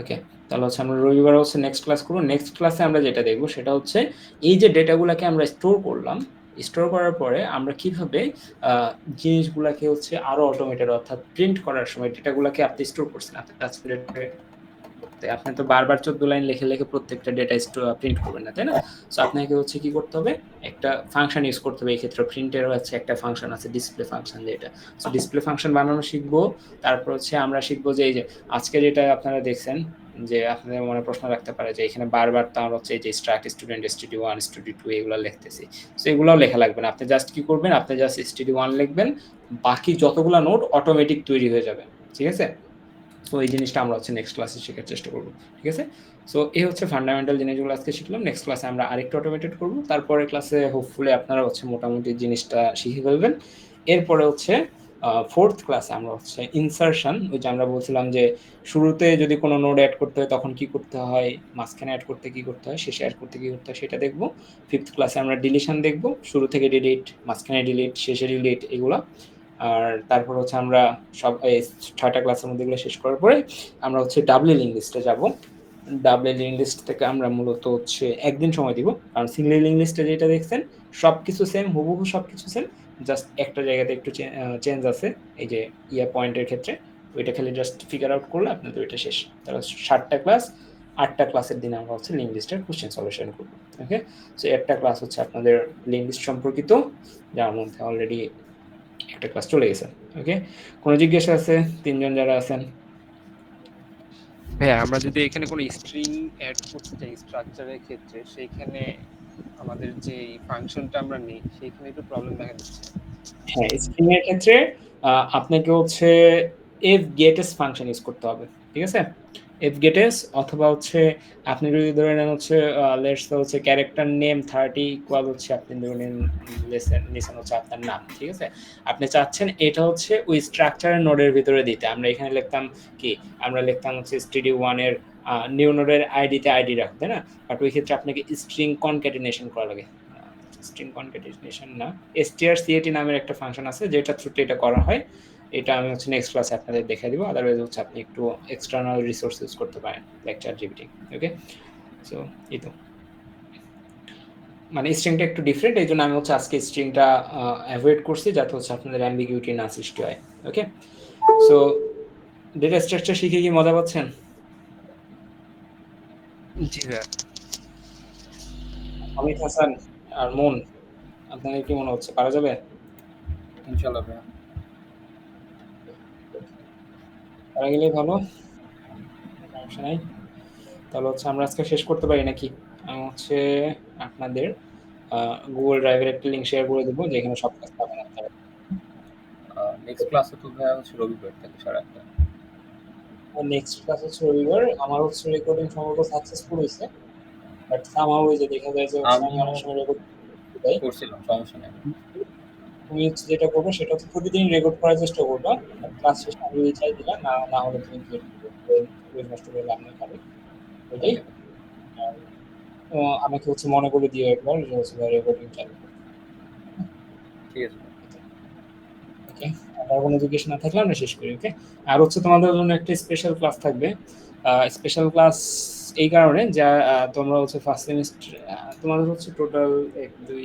ওকে, তাহলে হচ্ছে আমরা রবিবার হচ্ছে নেক্সট ক্লাস করব। নেক্সট ক্লাসে আমরা যেটা দেখব সেটা হচ্ছে এই যে ডেটাগুলোকে আমরা স্টোর করলাম, স্টোর করার পরে আমরা কিভাবে জিনিসগুলোকে হচ্ছে আরো অটোমেটেড, অর্থাৎ প্রিন্ট করার সময় ডেটাগুলোকে আপনি স্টোর করছেন, আপনি তো বারবার 14 লাইন লিখে লিখে প্রত্যেকটা ডেটা প্রিন্ট করবেন না, তাই না? সো আপনাকে হচ্ছে কি করতে হবে, একটা ফাংশন ইউজ করতে হবে। এই ক্ষেত্রে প্রিন্টের হচ্ছে একটা ফাংশন আছে ডিসপ্লে ফাংশন, যেটা সো ডিসপ্লে ফাংশন বানানো শিখবো। তারপর হচ্ছে আমরা শিখবো যে এই যে আজকে যেটা আপনারা দেখছেন, যে আপনাদের মনে প্রশ্ন রাখতে পারে যে এখানে বারবার তো আমরা হচ্ছে এই যে স্ট্রাক্ট স্টুডেন্ট std1 std2 এগুলো লিখতেছি। সো এগুলোও লেখা লাগবে না, আপনি জাস্ট কি করবেন, আপনি জাস্ট std1 লিখবেন, বাকি যতগুলো নোড অটোমেটিক তৈরি হয়ে যাবে। ঠিক আছে, সো এই জিনিসটা আমরা হচ্ছে নেক্সট ক্লাসে শেখার চেষ্টা করব। ঠিক আছে, সো এই হচ্ছে ফান্ডামেন্টাল জিনিসগুলো আজকে শিখলাম। নেক্সট ক্লাসে আমরা আরেকটু অটোমেটেড করব, তারপরে ক্লাসে হোপফুলি আপনারা হচ্ছে মোটামুটি জিনিসটা শিখে ফেলবেন। এরপরে হচ্ছে 4th ক্লাসে আমরা হচ্ছে ইনসারশন, ওই যে আমরা বলছিলাম যে শুরুতে যদি কোনো নোড অ্যাড করতে হয় তখন কি করতে হয়, মাঝখানে অ্যাড করতে কি করতে হয়, শেষে অ্যাড করতে কি করতে হয় সেটা দেখব। 5th ক্লাসে আমরা ডিলিশন দেখব, শুরু থেকে ডিলিট, মাঝখানে ডিলিট, শেষে ডিলিট, এগুলো। আর তারপর হচ্ছে আমরা সব এই 6টা ক্লাসের মধ্যে এগুলো শেষ করার পরে আমরা হচ্ছে ডাবল লিঙ্ক লিস্টে যাব। ডাবল লিঙ্ক লিস্ট থেকে আমরা মূলত হচ্ছে একদিন সময় দিব, কারণ সিঙ্গেল লিঙ্ক লিস্টে যেটা দেখছেন সবকিছু সেম, হুবহু সবকিছু সেম, জাস্ট একটা জায়গাতে একটু চেঞ্জ আছে, এই যে পয়েন্টের ক্ষেত্রে। ওইটা খালি জাস্ট ফিগার আউট করলে আপনাদের ওইটা শেষ। তাহলে 7টা ক্লাস, 8টা ক্লাসের দিনে আমরা হচ্ছে লিঙ্ক লিস্টের কোশ্চেন সলিউশন করব। ওকে, সো একটা ক্লাস হচ্ছে আপনাদের লিঙ্ক লিস্ট সম্পর্কিত, যার মধ্যে অলরেডি একটা ক্লাস চলে গেছে। ওকে, কোনো জিজ্ঞাসা আছে? 3জন যারা আছেন। ভাইয়া আমরা যদি এখানে কোনো স্ট্রিং অ্যাড করতে চাই স্ট্রাকচারের ক্ষেত্রে, সেইখানে আমাদের যে ফাংশনটা আমরা নেই সেইখানে একটু প্রবলেম দেখা দিচ্ছে। হ্যাঁ, স্ট্রিং এর ক্ষেত্রে আপনাকে হচ্ছে fgetS ফাংশন ইউজ করতে হবে। ঠিক আছে, fgetS, অথবা হচ্ছে আপনি যদি ধরে নেন হচ্ছে লেটস হচ্ছে ক্যারেক্টার নেম 30 ইকুয়াল হচ্ছে আপনি ধরে নেন লিসেন হচ্ছে আপনার নাম। ঠিক আছে, আপনি চাচ্ছেন এটা হচ্ছে ওই স্ট্রাকচারের নোডের ভিতরে দিতে। আমরা এখানে লিখতাম কি, আমরা লিখতাম হচ্ছে std1 এর নিউ নোডের আইডিতে আইডি রাখতে না, বাট ওই ক্ষেত্রে আপনাকে স্ট্রিং কনক্যাটিনেশন করা লাগে। স্ট্রিং কনক্যাটিনেশন না, strcat নামের একটা ফাংশন আছে যেটা থ্রুতে এটা করা হয়। এটা আমি হচ্ছে নেক্সট ক্লাসে আপনাদের দেখাই দিব। আদারওয়াইজ হচ্ছে আপনি একটু এক্সটার্নাল রিসোর্স ইউজ করতে পারেন লাইক চ্যাটজিপিটি। ওকে, সো এই তো। মানে স্ট্রিংটা একটু ডিফারেন্ট, এই জন্য আমি হচ্ছে আজকে স্ট্রিংটা অ্যাভয়েড করছি, যাতে হচ্ছে আপনাদের অ্যাম্বিগুইটি না সৃষ্টি হয়। ওকে, সো ডেটা স্ট্রাকচার শিখে কি মজা পাচ্ছেন? জি ভাইয়া। অমিত হাসান আর মন, আপনাদের কি মনে হচ্ছে পারা যাবে? ইনশাল্লাহ ভাইয়া। পারা গেলেই ভালো, সমস্যা নাই। তাহলে হচ্ছে আমরা আজকে শেষ করতে পারি নাকি? আমি হচ্ছে আপনাদের গুগল ড্রাইভের একটা লিঙ্ক শেয়ার করে দেবো, যেখানে সব কাজ পাবেন আপনারা। নেক্সট ক্লাসে তো ভাইয়া হচ্ছে রবিবার থেকে 8:30। নেক্সট ক্লাস হচ্ছে রবিবার। আমার হচ্ছে রেকর্ডিং সম্ভবত সাকসেসফুল হয়েছে, বাট সামহাউ ওই যে দেখা যায় যে হচ্ছে আমি আমিও অনেক সময় রেকর্ড দেই। করছিলাম, সমস্যা নেই। তুমি হচ্ছে যেটা করবে সেটা হচ্ছে প্রতিদিন রেকর্ড করার চেষ্টা করবা। ক্লাস শেষে আমি রিচাই দিলা, না না হলে তুমি নষ্ট করে লাভ নেই কারণ ওইটাই। ওকে, আর আমাকে হচ্ছে মনে করে দিও একবার যে হচ্ছে রেকর্ডিং চালু করতে। ঠিক আছে। ওকে, আর কোনো জিজ্ঞেস না থাকলে আমরা শেষ করি। ওকে, আর হচ্ছে তোমাদের জন্য একটা স্পেশাল ক্লাস থাকবে। স্পেশাল ক্লাস এই কারণে যা তোমরা হচ্ছে ফার্স্ট সেমিস্টার, তোমাদের হচ্ছে টোটাল 1 2